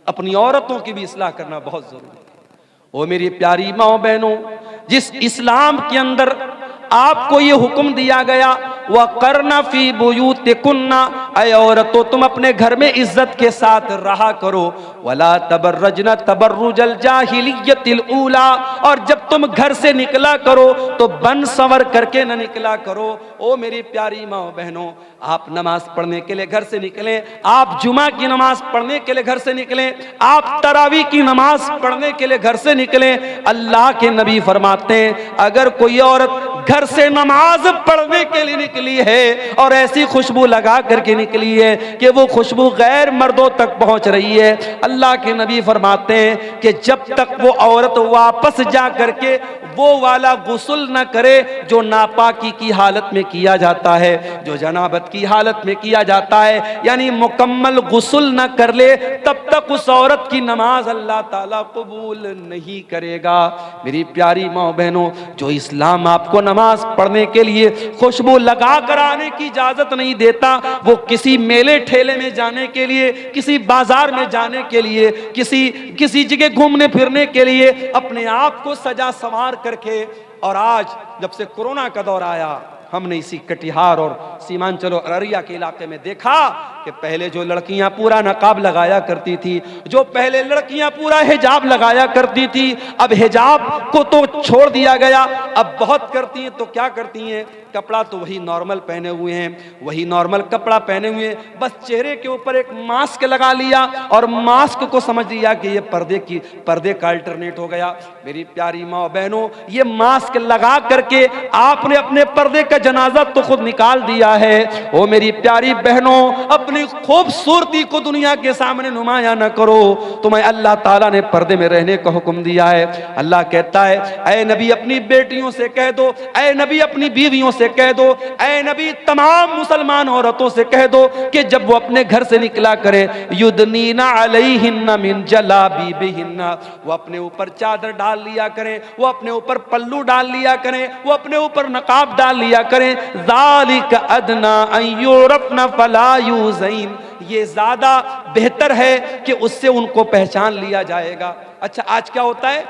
अपनी औरतों की भी इस्लाह करना बहुत जरूरी है। ओ मेरी प्यारी माओ बहनों, जिस इस्लाम के अंदर आपको ये हुक्म दिया गया, वह करना फी बुयूतिकुन्ना, ऐ औरतों तुम अपने घर में इज्जत के साथ रहा करो, वला तबर्रजना तबर्रुजल जाहिलियतिल ऊला, और जब तुम घर से निकला करो तो बन संवर करके न निकला करो। ओ मेरी प्यारी माँ बहनों, आप नमाज पढ़ने के लिए घर से निकलें, आप जुमा की नमाज पढ़ने के लिए घर से निकलें, आप तरावी की नमाज पढ़ने के लिए घर से निकलें। अल्लाह के नबी फरमाते हैं, अगर कोई औरत घर से नमाज पढ़ने के लिए निकली है और ऐसी खुशबू लगा करके निकली है कि वो खुशबू गैर मर्दों तक पहुंच रही है, अल्लाह के नबी फरमाते हैं कि जब तक वो औरत वापस जा करके वो वाला गुस्ल न करे जो नापाकी की हालत में किया जाता है, जो जनाबत की हालत में किया जाता है, यानी मुकम्मल गुस्ल न कर ले, तब तक उस औरत की नमाज अल्लाह ताला कबूल नहीं करेगा। मेरी प्यारी माँ बहनों, जो इस्लाम आपको नमाज नमाज पढ़ने के लिए खुशबू लगा कर आने की इजाजत नहीं देता। वो किसी मेले ठेले में जाने के लिए, किसी बाजार में जाने के लिए, किसी जगह घूमने फिरने के लिए अपने आप को सजा संवार करके, और आज जब से कोरोना का दौर आया हमने इसी कटिहार और सीमांचल और अररिया के इलाके में देखा कि पहले जो लड़कियां पूरा नकाब लगाया करती थी, जो पहले लड़कियां पूरा हिजाब लगाया करती थी, अब हिजाब को तो छोड़ दिया गया। अब बहुत करती हैं तो क्या करती हैं, कपड़ा तो वही नॉर्मल पहने हुए हैं, वही नॉर्मल कपड़ा पहने हुए हैं, बस चेहरे के ऊपर एक मास्क लगा लिया और मास्क को समझ लिया कि ये पर्दे का अल्टरनेट हो गया। मेरी प्यारी माँ बहनों, ये मास्क लगा करके आपने अपने पर्दे का जनाजा तो खुद निकाल दिया है। ओ मेरी प्यारी बहनों, अपनी खूबसूरती को दुनिया के सामने नुमाया न करो। तुम्हें अल्लाह ताला ने पर्दे में रहने का हुक्म दिया है। अल्लाह कहता है, ऐ नबी अपनी बेटियों से कह दो, ऐ नबी अपनी बीवियों से कह दो, ऐ नबी तमाम मुसलमान औरतों से कह दो कि जब वो अपने घर से निकला करे, युदनीना अलैहिन्ना मिन जलाबीबिहिन्ना, वो अपने ऊपर चादर डाल लिया करें, वो अपने ऊपर पल्लू डाल लिया करें, वो अपने ऊपर नकाब डाल लिया करें। ज़ालिक अदना अन युरफ़ना फला युज़ैन, ये ज्यादा बेहतर है कि उससे उनको पहचान लिया जाएगा। अच्छा, आज क्या होता है,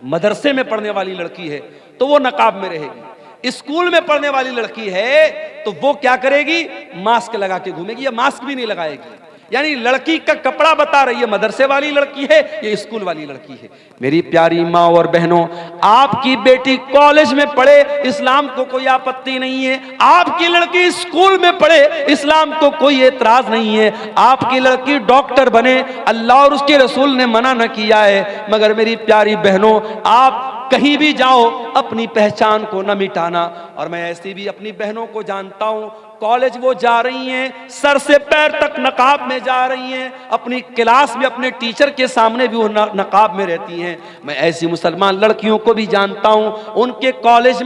मदरसे में पढ़ने वाली लड़की है तो वो नकाब में रहेगी, स्कूल में पढ़ने वाली लड़की है तो वो क्या करेगी, मास्क लगा के घूमेगी या मास्क भी नहीं लगाएगी। यानी लड़की का कपड़ा बता रही है मदरसे वाली लड़की है या स्कूल वाली लड़की है। मेरी प्यारी माँ और बहनों, आपकी बेटी कॉलेज में पढ़े, इस्लाम को कोई आपत्ति नहीं है। आपकी लड़की स्कूल में पढ़े, इस्लाम को कोई एतराज नहीं है। आपकी लड़की डॉक्टर बने, अल्लाह और उसके रसूल ने मना न किया है। मगर मेरी प्यारी बहनों, आप कहीं भी जाओ अपनी पहचान को न मिटाना। और मैं ऐसी भी अपनी बहनों को जानता हूं, कॉलेज वो जा रही हैं, सर से पैर तक नकाब में जा रही हैं, अपनी क्लास में अपने टीचर के सामने भी वो नकाब में रहती हैं। मैं ऐसी मुसलमान लड़कियों को भी जानता हूं, उनके कॉलेज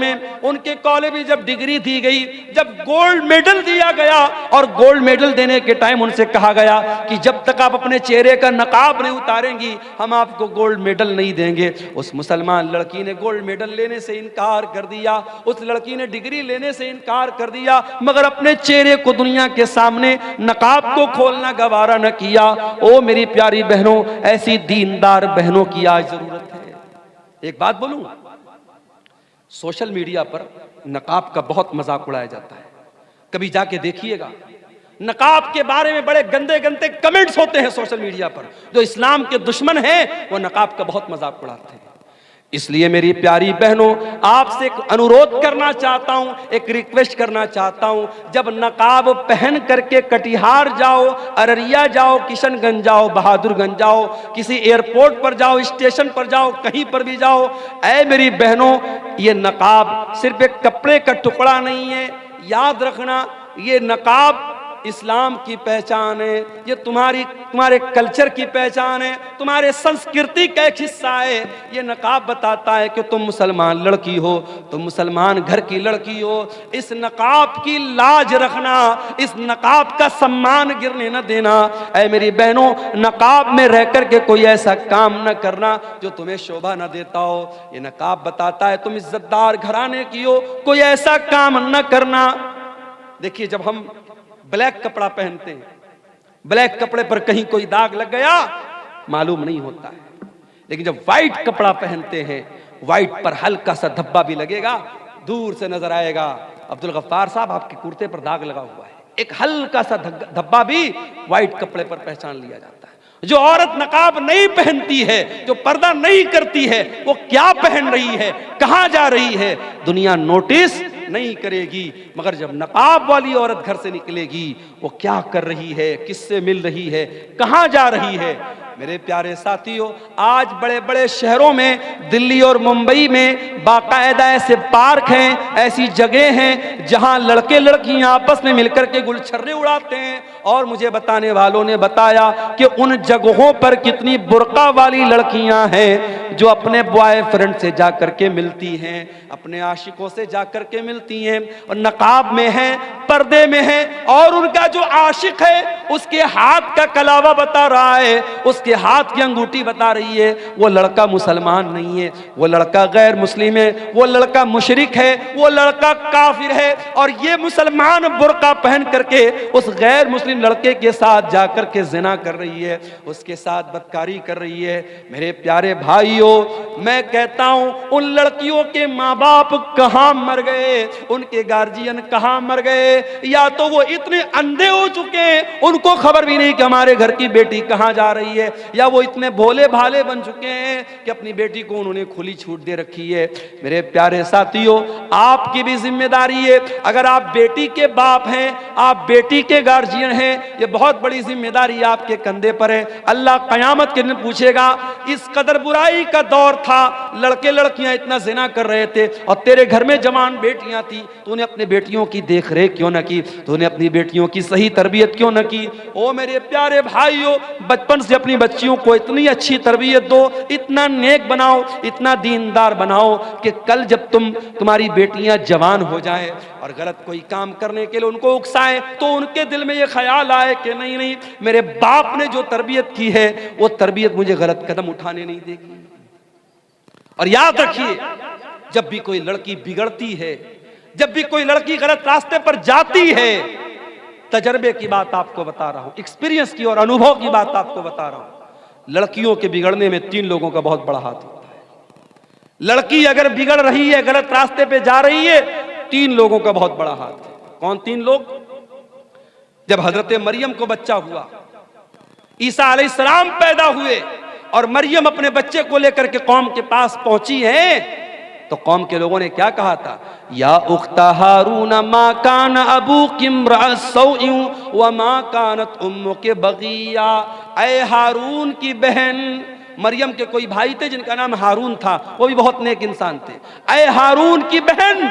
में जब डिग्री दी गई, जब गोल्ड मेडल दिया गया और गोल्ड मेडल देने के टाइम उनसे कहा गया कि जब तक आप अपने चेहरे का नकाब नहीं उतारेंगी हम आपको गोल्ड मेडल नहीं देंगे। उस मुसलमान लड़की ने गोल्ड मेडल लेने से इनकार कर दिया, उस लड़की ने डिग्री लेने से इनकार कर दिया, मगर अपने चेहरे को दुनिया के सामने नकाब को खोलना गवारा न किया। ओ मेरी प्यारी बहनों, ऐसी दीनदार बहनों की आज जरूरत है। एक बात बोलूं, सोशल मीडिया पर नकाब का बहुत मजाक उड़ाया जाता है। कभी जाके देखिएगा, नकाब के बारे में बड़े गंदे गंदे कमेंट्स होते हैं सोशल मीडिया पर। जो इस्लाम के दुश्मन हैं वो नकाब का बहुत मजाक उड़ाते हैं। इसलिए मेरी प्यारी बहनों, आपसे एक अनुरोध करना चाहता हूं, एक रिक्वेस्ट करना चाहता हूं, जब नकाब पहन करके कटिहार जाओ, अररिया जाओ, किशनगंज जाओ, बहादुरगंज जाओ, किसी एयरपोर्ट पर जाओ, स्टेशन पर जाओ, कहीं पर भी जाओ, ऐ मेरी बहनों, ये नकाब सिर्फ एक कपड़े का टुकड़ा नहीं है। याद रखना, ये नकाब इस्लाम की पहचान है, ये तुम्हारे कल्चर की पहचान है, तुम्हारे संस्कृति का एक हिस्सा है। ये नकाब बताता है कि तुम मुसलमान लड़की हो, तुम मुसलमान घर की लड़की हो। इस नकाब की लाज रखना, इस नकाब का सम्मान गिरने न देना। ऐ मेरी बहनों, नकाब में रह करके कोई ऐसा काम न करना जो तुम्हें शोभा न देता हो। ये नकाब बताता है तुम इज्जतदार घराने की हो, कोई ऐसा काम न करना। देखिए, जब हम ब्लैक कपड़ा पहनते हैं, ब्लैक कपड़े पर कहीं कोई दाग लग गया मालूम नहीं होता है, लेकिन जब व्हाइट कपड़ा पहनते हैं, व्हाइट पर हल्का सा धब्बा भी लगेगा, दूर से नजर आएगा अब्दुल गफ्फार साहब आपके कुर्ते पर दाग लगा हुआ है। एक हल्का सा धब्बा भी व्हाइट कपड़े पर पहचान लिया जाता है। जो औरत नकाब नहीं पहनती है, जो पर्दा नहीं करती है, वो क्या पहन रही है, कहां जा रही है, दुनिया नोटिस नहीं करेगी। मगर जब नकाब वाली औरत घर से निकलेगी, वो क्या कर रही है, किससे मिल रही है, कहां जा रही है। मेरे प्यारे साथियों, आज बड़े बड़े शहरों में, दिल्ली और मुंबई में बाकायदा ऐसे पार्क हैं, ऐसी जगह हैं जहां लड़के लड़कियां आपस में मिलकर के गुलछर्रे उड़ाते हैं। और मुझे बताने वालों ने बताया कि उन जगहों पर कितनी बुर्का वाली लड़कियां हैं जो अपने बॉयफ्रेंड से जाकर के मिलती हैं, अपने आशिकों से जाकर के मिलती हैं और नकाब में है, पर्दे में है, और उनका जो आशिक है उसके हाथ का कलावा बता रहा है, उसके हाथ की अंगूठी बता रही है वो लड़का मुसलमान नहीं है, वो लड़का गैर मुस्लिम है, वो लड़का मुशरिक है, वो लड़का काफिर है, और ये मुसलमान बुर्का पहन करके उस गैर मुस्लिम लड़के के साथ जाकर के जिना कर रही है, उसके साथ बदकारी कर रही है। मेरे प्यारे भाइयों, मैं कहता हूं उन लड़कियों के माँ बाप कहां मर गए, उनके गार्जियन कहां मर गए, या तो वो इतने अंधे हो चुके हैं उनको खबर भी नहीं कि हमारे घर की बेटी कहां जा रही है, या वो इतने भोले भाले बन चुके हैं कि अपनी बेटी को उन्होंने खुली छूट दे रखी है। मेरे प्यारे साथियों, आपकी भी जिम्मेदारी है, अगर आप बेटी के बाप हैं, आप बेटी के गार्जियन हैं, ये बहुत बड़ी जिम्मेदारी आपके कंधे पर है। अल्लाह कयामत के दिन पूछेगा, इस कदर बुराई का दौर था, लड़के लड़कियां इतना जिना कर रहे थे और तेरे घर में जवान बेटियां थी, तूने अपनी बेटियों की देख रेख क्यों न की, तूने अपनी बेटियों की सही तरबियत क्यों न की। ओ मेरे प्यारे भाइयों, बचपन से अपनी बच्चियों को इतनी अच्छी तरबियत दो, इतना नेक बनाओ, इतना दीनदार बनाओ कि कल जब तुम्हारी बेटियां जवान हो जाएं और गलत कोई काम करने के लिए उनको उकसाएं तो उनके दिल में ये ख्याल आए कि नहीं नहीं, मेरे बाप ने जो तरबियत की है वो तरबियत मुझे गलत कदम उठाने नहीं देगी। और याद रखिए, जब भी कोई लड़की बिगड़ती है, जब भी कोई लड़की गलत रास्ते पर जाती है, तजर्बे की बात आपको बता रहा हूं, एक्सपीरियंस की और अनुभव की बात आपको बता रहा हूं, लड़कियों के बिगड़ने में 3 लोगों का बहुत बड़ा हाथ होता है। लड़की अगर बिगड़ रही है, गलत रास्ते पे जा रही है, 3 लोगों का बहुत बड़ा हाथ है। कौन 3 लोग? जब हजरत मरियम को बच्चा हुआ, ईसा अलैहिस्सलाम पैदा हुए और मरियम अपने बच्चे को लेकर के कौम के पास पहुंची है, तो कौम के लोगों ने क्या कहा था? या उख्ता हारून मा कान अबूकी इम्रा सौइन व मा कानत उम्मुकी बगिया। ऐ हारून की बहन, मरियम के कोई भाई थे जिनका नाम हारून था, वो भी बहुत नेक इंसान थे। ऐ हारून की बहन,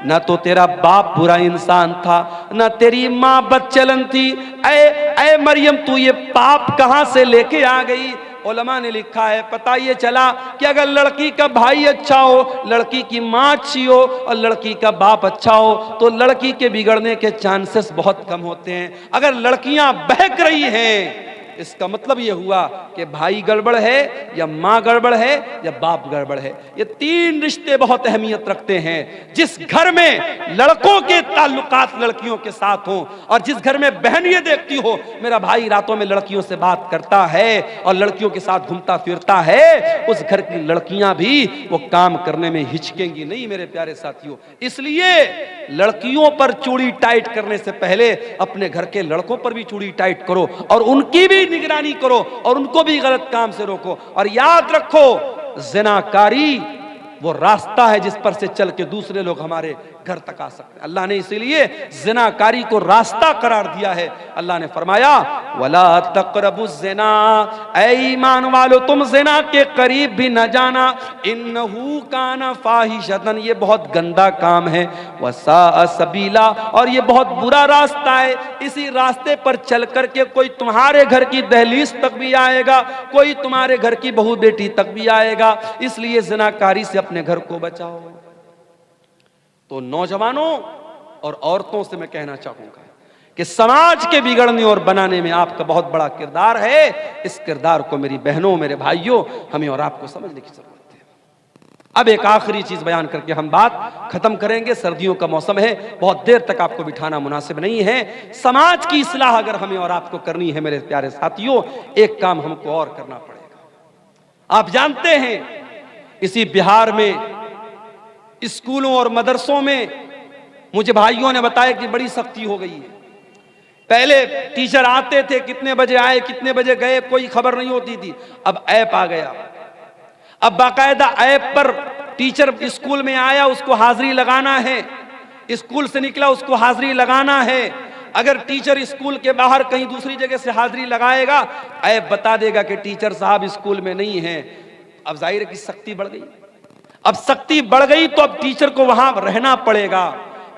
ना तो तेरा बाप बुरा इंसान था, ना तेरी माँ बदचलन थी। ऐ मरियम, तू ये पाप कहां से लेके आ गई? उलमा ने लिखा है, पता ये चला कि अगर लड़की का भाई अच्छा हो, लड़की की माँ अच्छी हो और लड़की का बाप अच्छा हो तो लड़की के बिगड़ने के चांसेस बहुत कम होते हैं। अगर लड़कियां बहक रही हैं, इसका मतलब यह हुआ कि भाई गड़बड़ है या माँ गड़बड़ है या बाप गड़बड़ है। ये 3 रिश्ते बहुत अहमियत रखते हैं। जिस घर में लड़कों के ताल्लुकात लड़कियों के साथ हों और जिस घर में बहन ये देखती हो मेरा भाई रातों में लड़कियों से बात करता है और लड़कियों के साथ घूमता फिरता है, उस घर की लड़कियां भी वो काम करने में हिचकेंगी नहीं मेरे प्यारे साथियों। इसलिए लड़कियों पर चूड़ी टाइट करने से पहले अपने घर के लड़कों पर भी चूड़ी टाइट करो और उनकी भी निगरानी करो और उनको भी गलत काम से रोको। और याद रखो, ज़िनाकारी वो रास्ता है जिस पर से चल के दूसरे लोग हमारे घर तक आ सकते हैं। अल्लाह ने इसीलिए ज़िनाकारी को रास्ता करार दिया है। अल्लाह ने फरमाया, वला तक़रबुज़ ज़िना, ऐ ईमान वालो तुम ज़िना के करीब भी न जाना, इन्नहु काना फ़ाहिशतन, ये बहुत गंदा काम है, वसाअ सबीला, और ये बहुत बुरा रास्ता है। इसी रास्ते पर चल करके कोई तुम्हारे घर की दहलीज तक भी आएगा, कोई तुम्हारे घर की बहू बेटी तक भी आएगा। इसलिए ज़िनाकारी से अपने घर को बचाओ। तो नौजवानों और औरतों से मैं कहना चाहूंगा कि समाज के बिगड़ने और बनाने में आपका बहुत बड़ा किरदार है। इस किरदार को मेरी बहनों, मेरे भाइयों, हमें और आपको समझने की जरूरत है। अब एक आखिरी चीज बयान करके हम बात खत्म करेंगे। सर्दियों का मौसम है, बहुत देर तक आपको बिठाना मुनासिब नहीं है। समाज की इस्लाह अगर हमें और आपको करनी है मेरे प्यारे साथियों, एक काम हमको और करना पड़ेगा। आप जानते हैं, इसी बिहार में स्कूलों और मदरसों में मुझे भाइयों ने बताया कि बड़ी सख्ती हो गई है। पहले टीचर आते थे, कितने बजे आए कितने बजे गए कोई खबर नहीं होती थी। अब ऐप आ गया, अब बाकायदा ऐप पर टीचर स्कूल में आया उसको हाजिरी लगाना है, स्कूल से निकला उसको हाजिरी लगाना है। अगर टीचर स्कूल के बाहर कहीं दूसरी जगह से हाजिरी लगाएगा, ऐप बता देगा कि टीचर साहब स्कूल में नहीं है। अब जाहिर है कि सख्ती बढ़ गई। अब सख्ती बढ़ गई तो अब टीचर को वहां रहना पड़ेगा,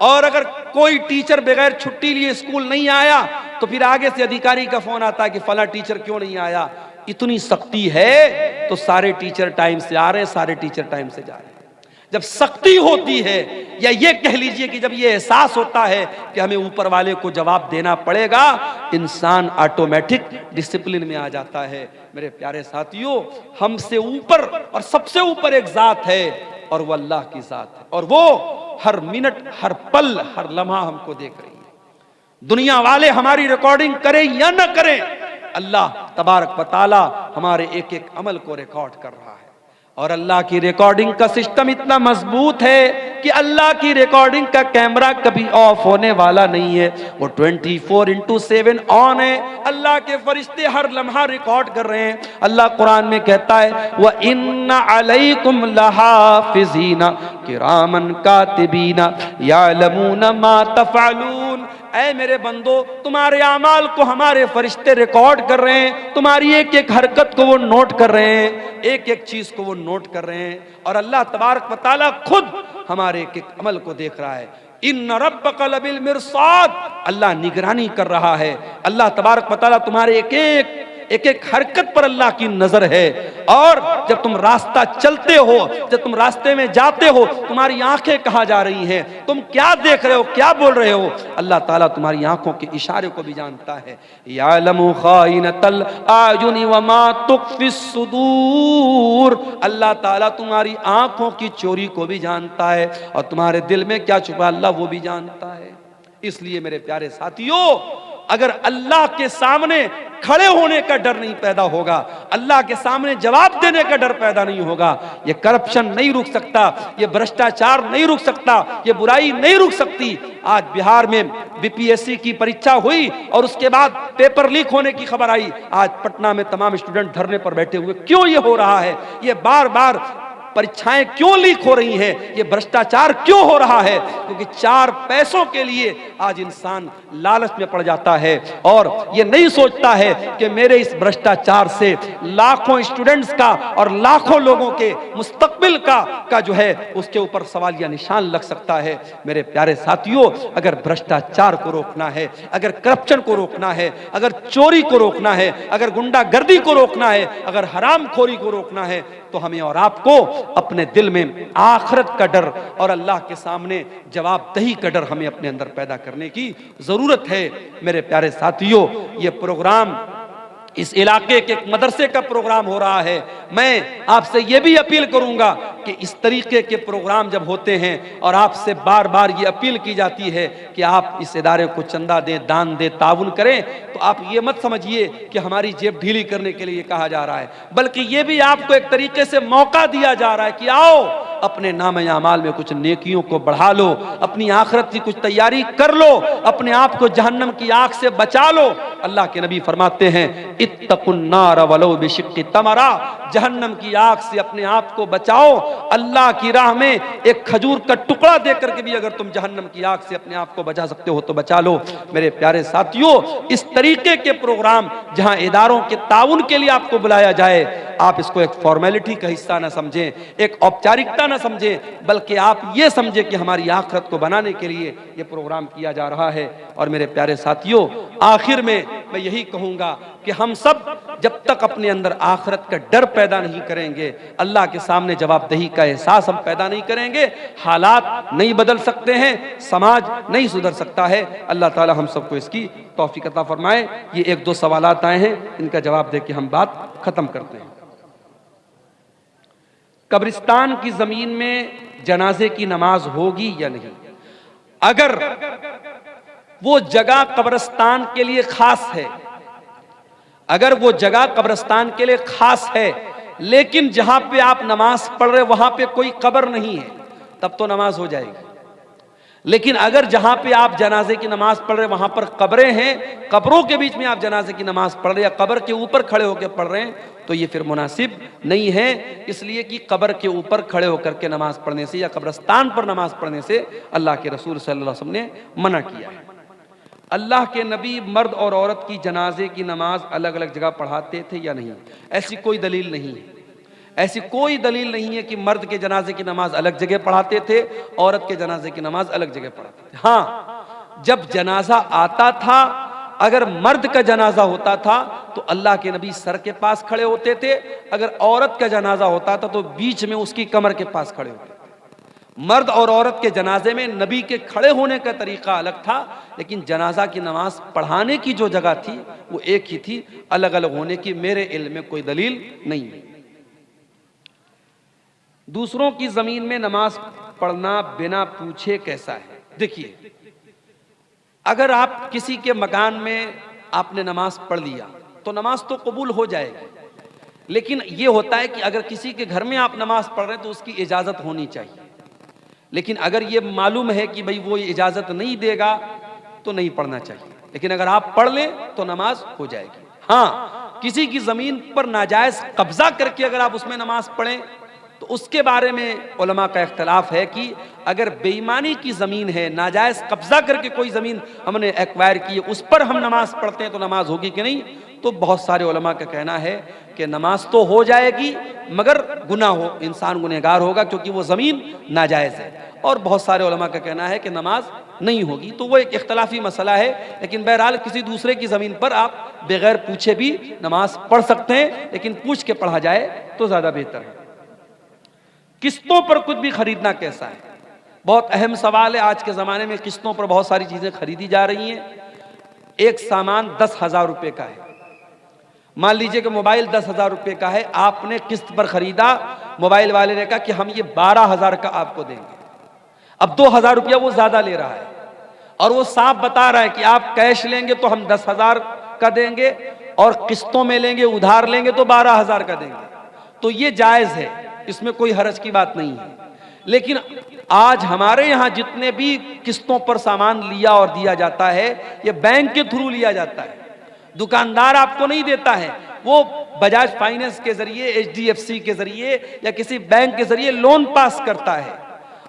और अगर कोई टीचर बगैर छुट्टी लिए स्कूल नहीं आया तो फिर आगे से अधिकारी का फोन आता है कि फला टीचर क्यों नहीं आया। इतनी सख्ती है तो सारे टीचर टाइम से आ रहे हैं, सारे टीचर टाइम से जा रहे हैं। जब सख्ती होती है, या ये कह लीजिए कि जब ये एहसास होता है कि हमें ऊपर वाले को जवाब देना पड़ेगा, इंसान ऑटोमेटिक डिसिप्लिन में आ जाता है। मेरे प्यारे साथियों, हमसे ऊपर और सबसे ऊपर एक जात है, और वो अल्लाह की जात है, और वो हर मिनट, हर पल, हर लम्हा हमको देख रही है। दुनिया वाले हमारी रिकॉर्डिंग करें या न करें, अल्लाह तबारक व तआला हमारे एक एक अमल को रिकॉर्ड कर रहा है। और अल्लाह की रिकॉर्डिंग का सिस्टम इतना मजबूत है कि अल्लाह की रिकॉर्डिंग का कैमरा कभी ऑफ होने वाला नहीं है, वो 24/7 ऑन है। अल्लाह के फरिश्ते हर लम्हा रिकॉर्ड कर रहे हैं। अल्लाह कुरान में कहता है, व इन्ना अलैकुम लहाफिज़ीना किरामन कातिबीना यालमूना मा तफ़अलून। ऐ मेरे बंदो, तुम्हारे अमाल को हमारे फरिश्ते रिकॉर्ड कर रहे हैं, तुम्हारी एक एक हरकत को वो नोट कर रहे हैं, एक एक चीज को वो नोट कर रहे हैं। और अल्लाह तबारक व तआला खुद हमारे एक एक अमल को देख रहा है। इन्न रब्बका लबिल मिरसाद, अल्लाह निगरानी कर रहा है। अल्लाह तबारक व तआला तुम्हारे एक एक हरकत पर अल्लाह की नजर है। और जब तुम रास्ता चलते हो, जब तुम रास्ते में जाते हो, तुम्हारी आंखें कहाँ जा रही हैं, तुम क्या देख रहे हो, क्या बोल रहे हो, अल्लाह ताला तुम्हारी आंखों के इशारे को भी जानता है। यालमु खाइनतल आयुनि व मा तुख्फिस सुदूर, अल्लाह ताला तुम्हारी आंखों की चोरी को भी जानता है, और तुम्हारे दिल में क्या छुपा अल्लाह वो भी जानता है। इसलिए मेरे प्यारे साथियों, अगर अल्लाह के सामने खड़े होने का डर नहीं पैदा होगा, अल्लाह के सामने जवाब देने का डर पैदा नहीं होगा, ये करप्शन नहीं रुक सकता, ये भ्रष्टाचार नहीं रुक सकता, ये बुराई नहीं रुक सकती। आज बिहार में बीपीएससी की परीक्षा हुई और उसके बाद पेपर लीक होने की खबर आई। आज पटना में तमाम स्टूडेंट धरने पर बैठे हुए। क्यों ये हो रहा है? ये बार बार परीक्षाएं क्यों लीक हो रही हैं? ये भ्रष्टाचार क्यों हो रहा है? क्योंकि 4 पैसों के लिए आज इंसान लालच में पड़ जाता है, और ये नहीं सोचता है कि मेरे इस भ्रष्टाचार से लाखों स्टूडेंट्स का और लाखों लोगों के मुस्तकबिल का जो है उसके ऊपर सवालिया निशान लग सकता है। मेरे प्यारे साथियों, अगर भ्रष्टाचार को रोकना है, अगर करप्शन को रोकना है, अगर चोरी को रोकना है, अगर गुंडागर्दी को रोकना है, अगर हरामखोरी को रोकना है, तो हमें और आपको अपने दिल में आखिरत का डर और अल्लाह के सामने जवाबदेही का डर हमें अपने अंदर पैदा करने की जरूरत है। मेरे प्यारे साथियों, ये प्रोग्राम इस इलाके के एक मदरसे का प्रोग्राम हो रहा है। मैं आपसे यह भी अपील करूंगा कि इस तरीके के प्रोग्राम जब होते हैं और आपसे बार बार ये अपील की जाती है कि आप इस इदारे को चंदा दें, दान दें, ताउन करें, तो आप ये मत समझिए कि हमारी जेब ढीली करने के लिए कहा जा रहा है, बल्कि ये भी आपको एक तरीके से मौका दिया जा रहा है कि आओ अपने नाम अमाल में कुछ नेकियों को बढ़ा लो, अपनी आखिरत की कुछ तैयारी कर लो, अपने आप को जहन्नम की आग से बचा लो। अल्लाह के नबी फरमाते हैं, इत्तकुन्नार वलो बिशिक्कि तमरा, जहन्नम की आग से अपने आप को बचाओ। अल्लाह की राह में एक खजूर का टुकड़ा देकर के भी अगर तुम जहन्नम की आग से अपने आप को बचा सकते हो तो बचा लो। मेरे प्यारे साथियों, इस तरीके के प्रोग्राम जहां इदारों के ताउन के लिए आपको बुलाया जाए, आप इसको एक फॉर्मेलिटी का हिस्सा ना समझें, एक औपचारिकता ना समझें, बल्कि आप ये समझें कि हमारी आखिरत को बनाने के लिए ये प्रोग्राम किया जा रहा है। और मेरे प्यारे साथियों, आखिर में मैं यही कहूंगा कि हम सब जब तक अपने अंदर आखिरत का डर पैदा नहीं करेंगे, अल्लाह के सामने जवाबदेही का एहसास हम पैदा नहीं करेंगे, हालात नहीं बदल सकते हैं, समाज नहीं सुधर सकता है। अल्लाह ताला हम सबको इसकी तौफीक अता फरमाए। ये 1-2 सवालात आए हैं, इनका जवाब दे के हम बात खत्म करते हैं। कब्रिस्तान की जमीन में जनाजे की नमाज होगी या नहीं? अगर वो जगह कब्रिस्तान के लिए खास है, अगर वो जगह कब्रिस्तान के लिए खास है, लेकिन जहां पे आप नमाज पढ़ रहे वहां पे कोई कब्र नहीं है, तब तो नमाज हो जाएगी। लेकिन अगर जहां पे आप जनाजे की नमाज पढ़ रहे वहां पर कब्रें हैं, कब्रों के बीच में आप जनाजे की नमाज पढ़ रहे या कब्र के ऊपर खड़े होकर पढ़ रहे हैं, तो ये फिर मुनासिब नहीं है। इसलिए कि कब्र के ऊपर खड़े होकर के नमाज पढ़ने से या कब्रिस्तान पर नमाज पढ़ने से अल्लाह के रसूल सल्लल्लाहु अलैहि वसल्लम ने मना किया है। अल्लाह के नबी मर्द और औरत की जनाजे की नमाज अलग अलग जगह पढ़ाते थे या नहीं? ऐसी कोई दलील नहीं है। ऐसी कोई दलील नहीं है कि मर्द के जनाजे की नमाज अलग जगह पढ़ाते थे, औरत के जनाजे की नमाज अलग जगह पढ़ाते थे। हाँ, जब जनाजा आता था अगर मर्द का जनाजा होता था तो अल्लाह के नबी सर के पास खड़े होते थे, अगर औरत का जनाजा होता था तो बीच में उसकी कमर के पास खड़े होते थे। मर्द और औरत के जनाजे में नबी के खड़े होने का तरीका अलग था, लेकिन जनाजा की नमाज पढ़ाने की जो जगह थी वो एक ही थी। अलग अलग होने की मेरे इल्म में कोई दलील नहीं है। दूसरों की जमीन में नमाज पढ़ना बिना पूछे कैसा है? देखिए, अगर आप किसी के मकान में आपने नमाज पढ़ लिया तो नमाज तो कबूल हो जाएगी, लेकिन यह होता है कि अगर किसी के घर में आप नमाज पढ़ रहे हैं तो उसकी इजाजत होनी चाहिए। लेकिन अगर ये मालूम है कि भाई वो इजाजत नहीं देगा तो नहीं पढ़ना चाहिए, लेकिन अगर आप पढ़ लें तो नमाज हो जाएगी। हाँ, किसी की जमीन पर नाजायज कब्जा करके अगर आप उसमें नमाज पढ़ें तो उसके बारे में उलमा का इख्तलाफ है कि अगर बेईमानी की ज़मीन है, नाजायज़ कब्जा करके कोई ज़मीन हमने एक्वायर की है, उस पर हम नमाज पढ़ते हैं तो नमाज होगी कि नहीं। तो बहुत सारे उलमा का कहना है कि नमाज तो हो जाएगी मगर गुनाह हो, इंसान गुनहगार होगा क्योंकि वो ज़मीन नाजायज़ है। और बहुत सारे उलमा का कहना है कि नमाज नहीं होगी। तो वो एक इख्तलाफी मसला है, लेकिन बहरहाल किसी दूसरे की ज़मीन पर आप बगैर पूछे भी नमाज पढ़ सकते हैं, लेकिन पूछ के पढ़ा जाए तो ज़्यादा बेहतर है। किस्तों पर कुछ भी खरीदना कैसा है? बहुत अहम सवाल है। आज के ज़माने में किस्तों पर बहुत सारी चीज़ें खरीदी जा रही हैं। एक सामान 10,000 रुपये का है, मान लीजिए कि मोबाइल 10,000 रुपये का है, आपने किस्त पर खरीदा, मोबाइल वाले ने कहा कि हम ये 12,000 का आपको देंगे। अब 2,000 रुपया वो ज़्यादा ले रहा है और वो साफ बता रहा है कि आप कैश लेंगे तो हम 10,000 का देंगे और किस्तों में लेंगे, उधार लेंगे तो 12,000 का देंगे। तो ये जायज़ है, इसमें कोई हरज की बात नहीं है। लेकिन आज हमारे यहाँ जितने भी किस्तों पर सामान लिया और दिया जाता है ये बैंक के थ्रू लिया जाता है। दुकानदार आपको नहीं देता है, वो बजाज फाइनेंस के जरिए, HDFC के जरिए या किसी बैंक के जरिए लोन पास करता है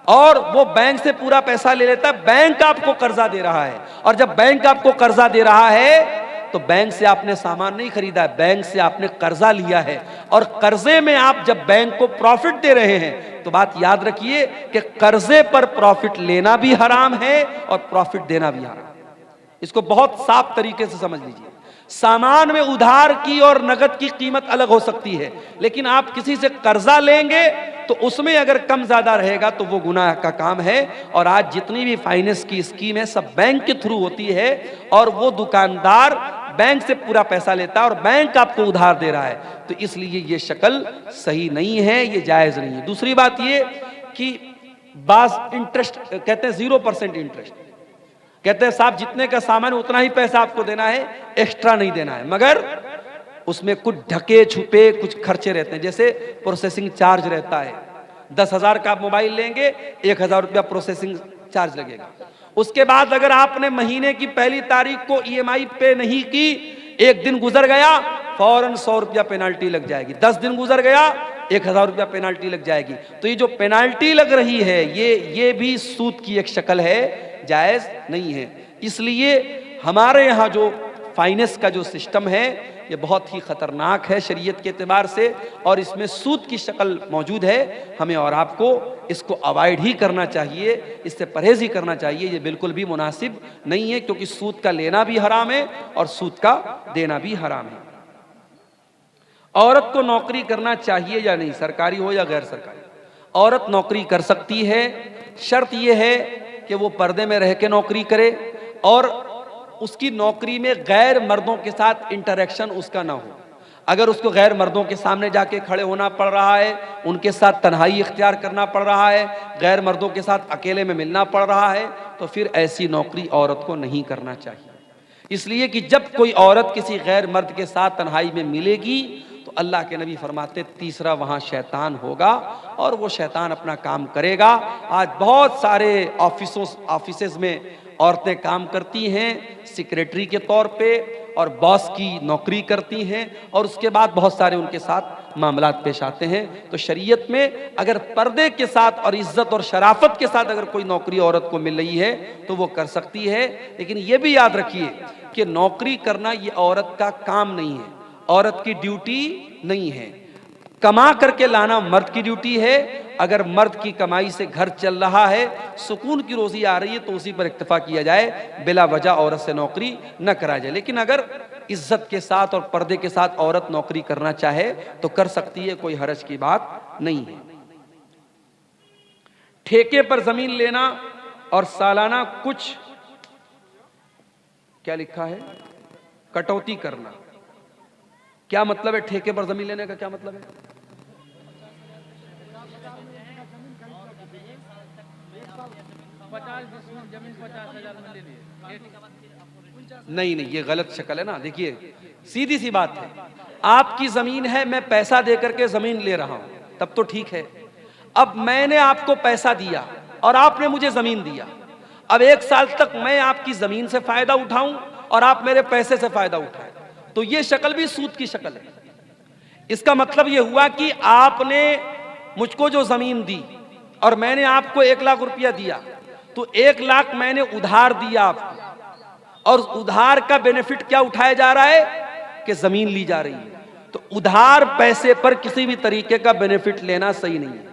और वो बैंक से पूरा पैसा ले लेता है। बैंक आपको कर्जा दे रहा है और जब बैंक आपको कर्जा दे रहा है तो बैंक से आपने सामान नहीं खरीदा है, बैंक से आपने कर्जा लिया है। और कर्जे में आप जब बैंक को प्रॉफिट दे रहे हैं तो बात याद रखिए कि कर्जे पर प्रॉफिट लेना भी हराम है और प्रॉफिट देना भी हराम है। इसको बहुत साफ तरीके से समझ लीजिए। सामान में उधार की और नगद की कीमत अलग हो सकती है, लेकिन आप किसी से कर्जा लेंगे तो उसमें अगर कम ज्यादा रहेगा तो वो गुनाह का काम है। और आज जितनी भी फाइनेंस की स्कीम है सब बैंक के थ्रू होती है और वो दुकानदार बैंक से पूरा पैसा लेता है और बैंक आपको उधार दे रहा है। तो इसलिए ये शक्ल सही नहीं है, ये जायज नहीं है। दूसरी बात ये कि बास इंटरेस्ट कहते हैं 0% इंटरेस्ट, कहते हैं साहब जितने का सामान उतना ही पैसा आपको देना है, एक्स्ट्रा नहीं देना है, मगर उसमें कुछ ढके छुपे कुछ खर्चे रहते हैं। जैसे प्रोसेसिंग चार्ज रहता है, 10,000 का आप मोबाइल लेंगे, 1,000 रुपया प्रोसेसिंग चार्ज लगेगा। उसके बाद अगर आपने महीने की पहली तारीख को EMI पे नहीं की, एक दिन गुजर गया फौरन 100 रुपया पेनाल्टी लग जाएगी, 10 दिन गुजर गया 1,000 रुपया पेनाल्टी लग जाएगी। तो ये जो पेनाल्टी लग रही है ये भी सूद की एक शक्ल है, जायज नहीं है। इसलिए हमारे यहाँ जो फाइनेंस का जो सिस्टम है ये बहुत ही खतरनाक है शरीयत के एतबार से और इसमें सूद की शक्ल मौजूद है। हमें और आपको इसको अवॉइड ही करना चाहिए, इससे परहेज ही करना चाहिए। ये बिल्कुल भी मुनासिब नहीं है, क्योंकि सूद का लेना भी हराम है और सूद का देना भी हराम है। औरत को नौकरी करना चाहिए या नहीं, सरकारी हो या गैर सरकारी? औरत नौकरी कर सकती है, शर्त यह है कि वो पर्दे में रह के नौकरी करे और उसकी नौकरी में गैर मर्दों के साथ इंटरेक्शन उसका ना हो। अगर उसको गैर मर्दों के सामने जाके खड़े होना पड़ रहा है, उनके साथ तन्हाई इख्तियार करना पड़ रहा है, गैर मर्दों के साथ अकेले में मिलना पड़ रहा है, तो फिर ऐसी नौकरी औरत को नहीं करना चाहिए। इसलिए कि जब कोई औरत किसी गैर मर्द के साथ तन्हाई में मिलेगी तो अल्लाह के नबी फरमाते तीसरा वहाँ शैतान होगा और वो शैतान अपना काम करेगा। आज बहुत सारे ऑफिसेज में औरतें काम करती हैं सेक्रेटरी के तौर पे और बॉस की नौकरी करती हैं और उसके बाद बहुत सारे उनके साथ मामलात पेश आते हैं। तो शरीयत में अगर पर्दे के साथ और इज्जत और शराफत के साथ अगर कोई नौकरी औरत को मिल रही है तो वो कर सकती है। लेकिन ये भी याद रखिए कि नौकरी करना ये औरत का काम नहीं है, औरत की ड्यूटी नहीं है। कमा करके लाना मर्द की ड्यूटी है। अगर मर्द की कमाई से घर चल रहा है, सुकून की रोजी आ रही है, तो उसी पर इक्तफा किया जाए, बिला वजह औरत से नौकरी न करा जाए। लेकिन अगर इज्जत के साथ और पर्दे के साथ औरत नौकरी करना चाहे तो कर सकती है, कोई हरज की बात नहीं है। ठेके पर जमीन लेना और सालाना कुछ क्या लिखा है, कटौती करना, क्या मतलब है? ठेके पर जमीन लेने का क्या मतलब है? नहीं नहीं, ये गलत शक्ल है ना। देखिए सीधी सी बात है, आपकी जमीन है, मैं पैसा दे करके जमीन ले रहा हूं, तब तो ठीक है। अब मैंने आपको पैसा दिया और आपने मुझे जमीन दिया, अब 1 साल तक मैं आपकी जमीन से फायदा उठाऊं और आप मेरे पैसे से फायदा उठाएं, तो ये शक्ल भी सूद की शक्ल है। इसका मतलब ये हुआ कि आपने मुझको जो जमीन दी और मैंने आपको 1 लाख रुपया दिया, तो 1 लाख मैंने उधार दिया आपको, और उधार का बेनिफिट क्या उठाया जा रहा है कि जमीन ली जा रही है। तो उधार पैसे पर किसी भी तरीके का बेनिफिट लेना सही नहीं है।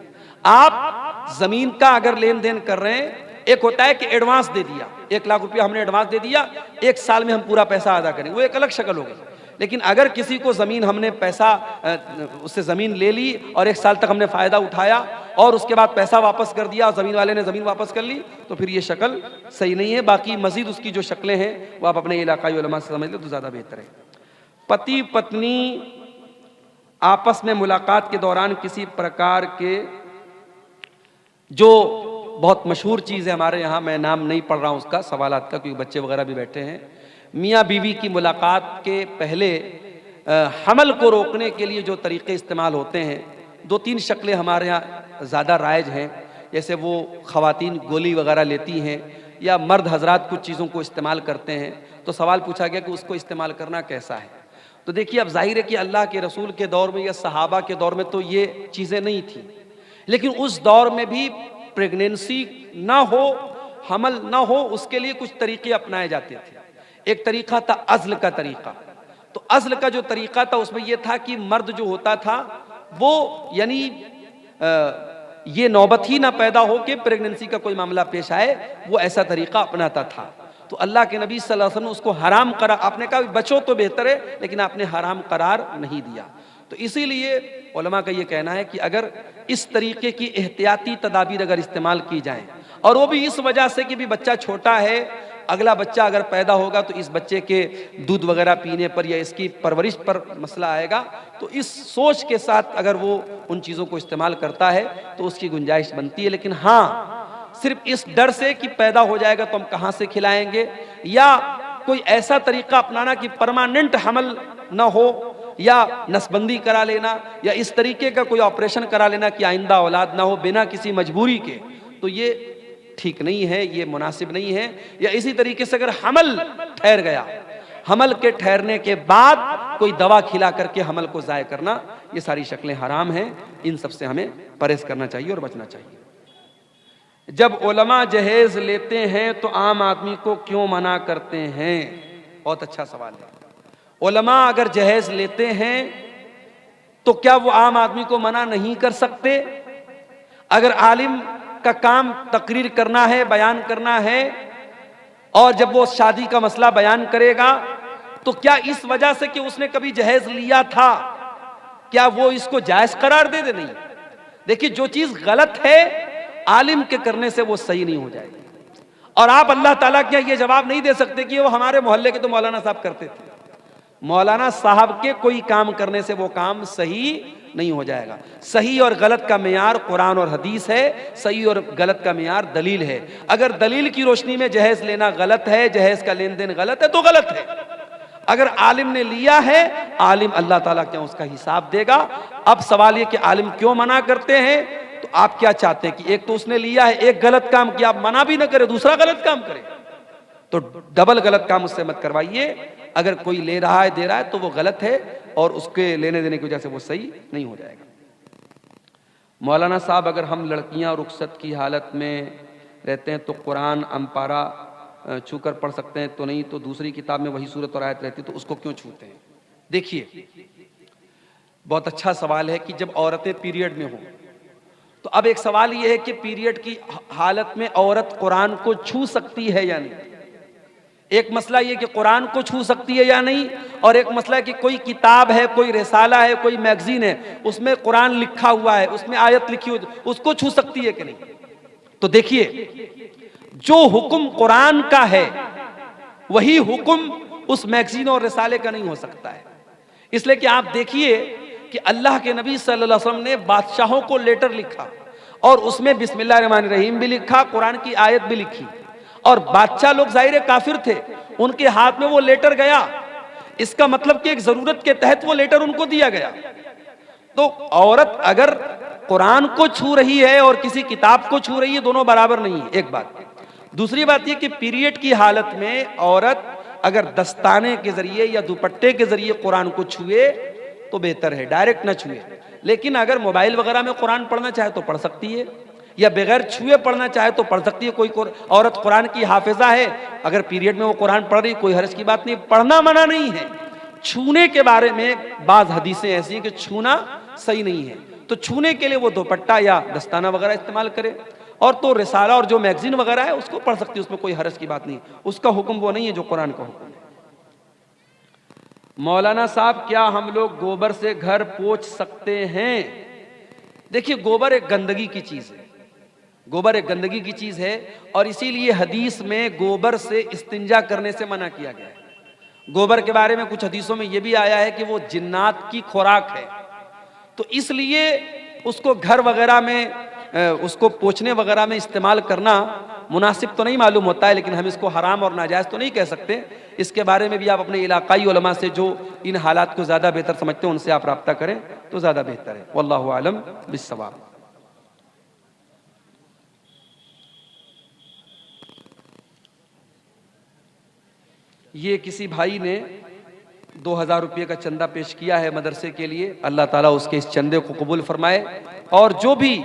आप जमीन का अगर लेन देन कर रहे हैं, एक होता है कि एडवांस दे दिया, 1 लाख रुपया हमने एडवांस दे दिया, 1 साल में हम पूरा पैसा अदा करेंगे, वो एक अलग शक्ल हो गई। लेकिन अगर किसी को जमीन हमने पैसा उससे जमीन ले ली और 1 साल तक हमने फायदा उठाया और उसके बाद पैसा वापस कर दिया और जमीन वाले ने जमीन वापस कर ली, तो फिर ये शक्ल सही नहीं है। बाकी मजीद उसकी जो शक्लें हैं वो आप अपने इलाकाई उलमा से समझ लो तो ज्यादा बेहतर है। पति पत्नी आपस में मुलाकात के दौरान किसी प्रकार के, जो बहुत मशहूर चीज़ है हमारे यहाँ, मैं नाम नहीं पढ़ रहा हूँ उसका, सवालात का, क्योंकि बच्चे वगैरह भी बैठे हैं, मियाँ बीवी की मुलाकात के पहले हमल को रोकने के लिए जो तरीक़े इस्तेमाल होते हैं, 2-3 शक्लें हमारे यहाँ ज़्यादा राइज हैं। जैसे वो ख़वातीन गोली वगैरह लेती हैं या मर्द हजरात कुछ चीज़ों को इस्तेमाल करते हैं। तो सवाल पूछा गया कि उसको इस्तेमाल करना कैसा है। तो देखिए, अब जाहिर है कि अल्लाह के रसूल के दौर में या सहाबा के दौर में तो ये चीज़ें नहीं थी, लेकिन उस दौर में भी प्रेगनेंसी ना हो, हमल ना हो, उसके लिए कुछ तरीके अपनाए जाते थे। एक तरीका था अज़्ल का तरीका। तो अज़्ल का जो तरीका था उसमें यह था कि मर्द जो होता था वो यानी ये नौबत ही ना पैदा हो कि प्रेगनेंसी का कोई मामला पेश आए, वो ऐसा तरीका अपनाता था। तो अल्लाह के नबी सल्लल्लाहु अलैहि वसल्लम उसको हराम करा, आपने कहा बचो तो बेहतर है, लेकिन आपने हराम करार नहीं दिया। तो इसीलिए उलमा का ये कहना है कि अगर इस तरीके की एहतियाती तदाबीर अगर इस्तेमाल की जाए, और वो भी इस वजह से कि भी बच्चा छोटा है, अगला बच्चा अगर पैदा होगा तो इस बच्चे के दूध वगैरह पीने पर या इसकी परवरिश पर मसला आएगा, तो इस सोच के साथ अगर वो उन चीज़ों को इस्तेमाल करता है तो उसकी गुंजाइश बनती है। लेकिन हाँ, सिर्फ इस डर से कि पैदा हो जाएगा तो हम कहाँ से खिलाएंगे, या कोई ऐसा तरीका अपनाना कि परमानेंट हमल न हो, या नसबंदी करा लेना, या इस तरीके का कोई ऑपरेशन करा लेना कि आइंदा औलाद ना हो बिना किसी मजबूरी के, तो ये ठीक नहीं है, ये मुनासिब नहीं है। या इसी तरीके से अगर हमल ठहर गया, हमल के ठहरने के बाद कोई दवा खिला करके हमल को ज़ाय करना, ये सारी शक्लें हराम हैं। इन सब से हमें परहेज करना चाहिए और बचना चाहिए। जब उलमा जहेज लेते हैं तो आम आदमी को क्यों मना करते हैं? बहुत अच्छा सवाल है। उलमा अगर जहेज लेते हैं तो क्या वो आम आदमी को मना नहीं कर सकते? अगर आलिम का काम तकरीर करना है, बयान करना है, और जब वो शादी का मसला बयान करेगा तो क्या इस वजह से कि उसने कभी जहेज लिया था, क्या वो इसको जायज करार दे? नहीं। देखिए, जो चीज गलत है आलिम के करने से वो सही नहीं हो जाएगी। और आप अल्लाह ताला के ये जवाब नहीं दे सकते कि वो हमारे मोहल्ले के तो मौलाना साहब करते थे। मौलाना साहब के कोई काम करने से वो काम सही नहीं हो जाएगा। सही और गलत का मेयार कुरान और हदीस है, सही और गलत का मेयार दलील है। अगर दलील की रोशनी में जहेज लेना गलत है, जहेज का लेन देन गलत है, तो गलत है। अगर आलिम ने लिया है, आलिम अल्लाह ताला क्या उसका हिसाब देगा। अब सवाल ये कि आलिम क्यों मना करते हैं, तो आप क्या चाहते हैं कि एक तो उसने लिया है, एक गलत काम किया, आप मना भी ना करें, दूसरा गलत काम करे, तो डबल गलत काम उससे मत करवाइए। अगर कोई ले रहा है, दे रहा है, तो वो गलत है और उसके लेने देने की वजह से वो सही नहीं हो जाएगा। मौलाना साहब, अगर हम लड़कियां रुखसत की हालत में रहते हैं तो कुरान अम्पारा छूकर पढ़ सकते हैं? तो नहीं, तो दूसरी किताब में वही सूरत और आयत रहती तो उसको क्यों छूते हैं? देखिए, बहुत अच्छा सवाल है कि जब औरतें पीरियड में हों, तो अब एक सवाल यह है कि पीरियड की हालत में औरत कुरान को छू सकती है या नहीं। एक मसला यह कि कुरान को छू सकती है या नहीं, और एक मसला है कि कोई किताब है, कोई रिसाला है, कोई मैगजीन है, उसमें कुरान लिखा हुआ है, उसमें आयत लिखी हुई, उसको छू सकती है कि नहीं। तो देखिए, जो हुक्म कुरान का है वही हुक्म उस मैगजीन और रिसाले का नहीं हो सकता है। इसलिए कि आप देखिए कि अल्लाह के नबी सल्लल्लाहु अलैहि वसल्लम ने बादशाहों को लेटर लिखा और उसमें बिस्मिल्लाहिर्रहमानिर्रहीम भी लिखा, कुरान की आयत भी लिखी, और बादशाह लोग जाहिर काफिर थे, उनके हाथ में वो लेटर गया, इसका मतलब कि एक जरूरत के तहत वो लेटर उनको दिया गया। तो औरत अगर कुरान को छू रही है और किसी किताब को छू रही है, दोनों बराबर नहीं है, एक बात। दूसरी बात यह कि पीरियड की हालत में औरत अगर दस्ताने के जरिए या दुपट्टे के जरिए कुरान को छुए तो बेहतर है, डायरेक्ट ना छुए। लेकिन अगर मोबाइल वगैरह में कुरान पढ़ना चाहे तो पढ़ सकती है, या बगैर छुए पढ़ना चाहे तो पढ़ सकती है। कोई औरत कुरान की हाफिजा है, अगर पीरियड में वो कुरान पढ़ रही, कोई हर्ज की बात नहीं, पढ़ना मना नहीं है। छूने के बारे में बाज हदीसें ऐसी हैं कि छूना सही नहीं है, तो छूने के लिए वो दुपट्टा या दस्ताना वगैरह इस्तेमाल करे। और तो रिसाला और जो मैगजीन वगैरह है उसको पढ़ सकती है, उसमें कोई हर्ज की बात नहीं, उसका हुक्म वो नहीं है जो कुरान का हुक्म है। मौलाना साहब, क्या हम लोग गोबर से घर पोंछ सकते हैं? देखिए, गोबर एक गंदगी की चीज है, गोबर एक गंदगी की चीज है, और इसीलिए हदीस में गोबर से इस्तिंजा करने से मना किया गया है। गोबर के बारे में कुछ हदीसों में यह भी आया है कि वो जिन्नात की खुराक है, तो इसलिए उसको घर वगैरह में, उसको पोंछने वगैरह में इस्तेमाल करना मुनासिब तो नहीं मालूम होता है, लेकिन हम इसको हराम और नाजायज़ तो नहीं कह सकते। इसके बारे में भी आप अपने इलाकाई उलमा से जो इन हालात को ज़्यादा बेहतर समझते हैं उनसे आप रब्ता करें तो ज़्यादा बेहतर है। वल्लाहु आलम बिस्सवाब। ये किसी भाई ने 2000 रुपये का चंदा पेश किया है मदरसे के लिए, अल्लाह ताला उसके इस चंदे को कबूल फरमाए, और जो भी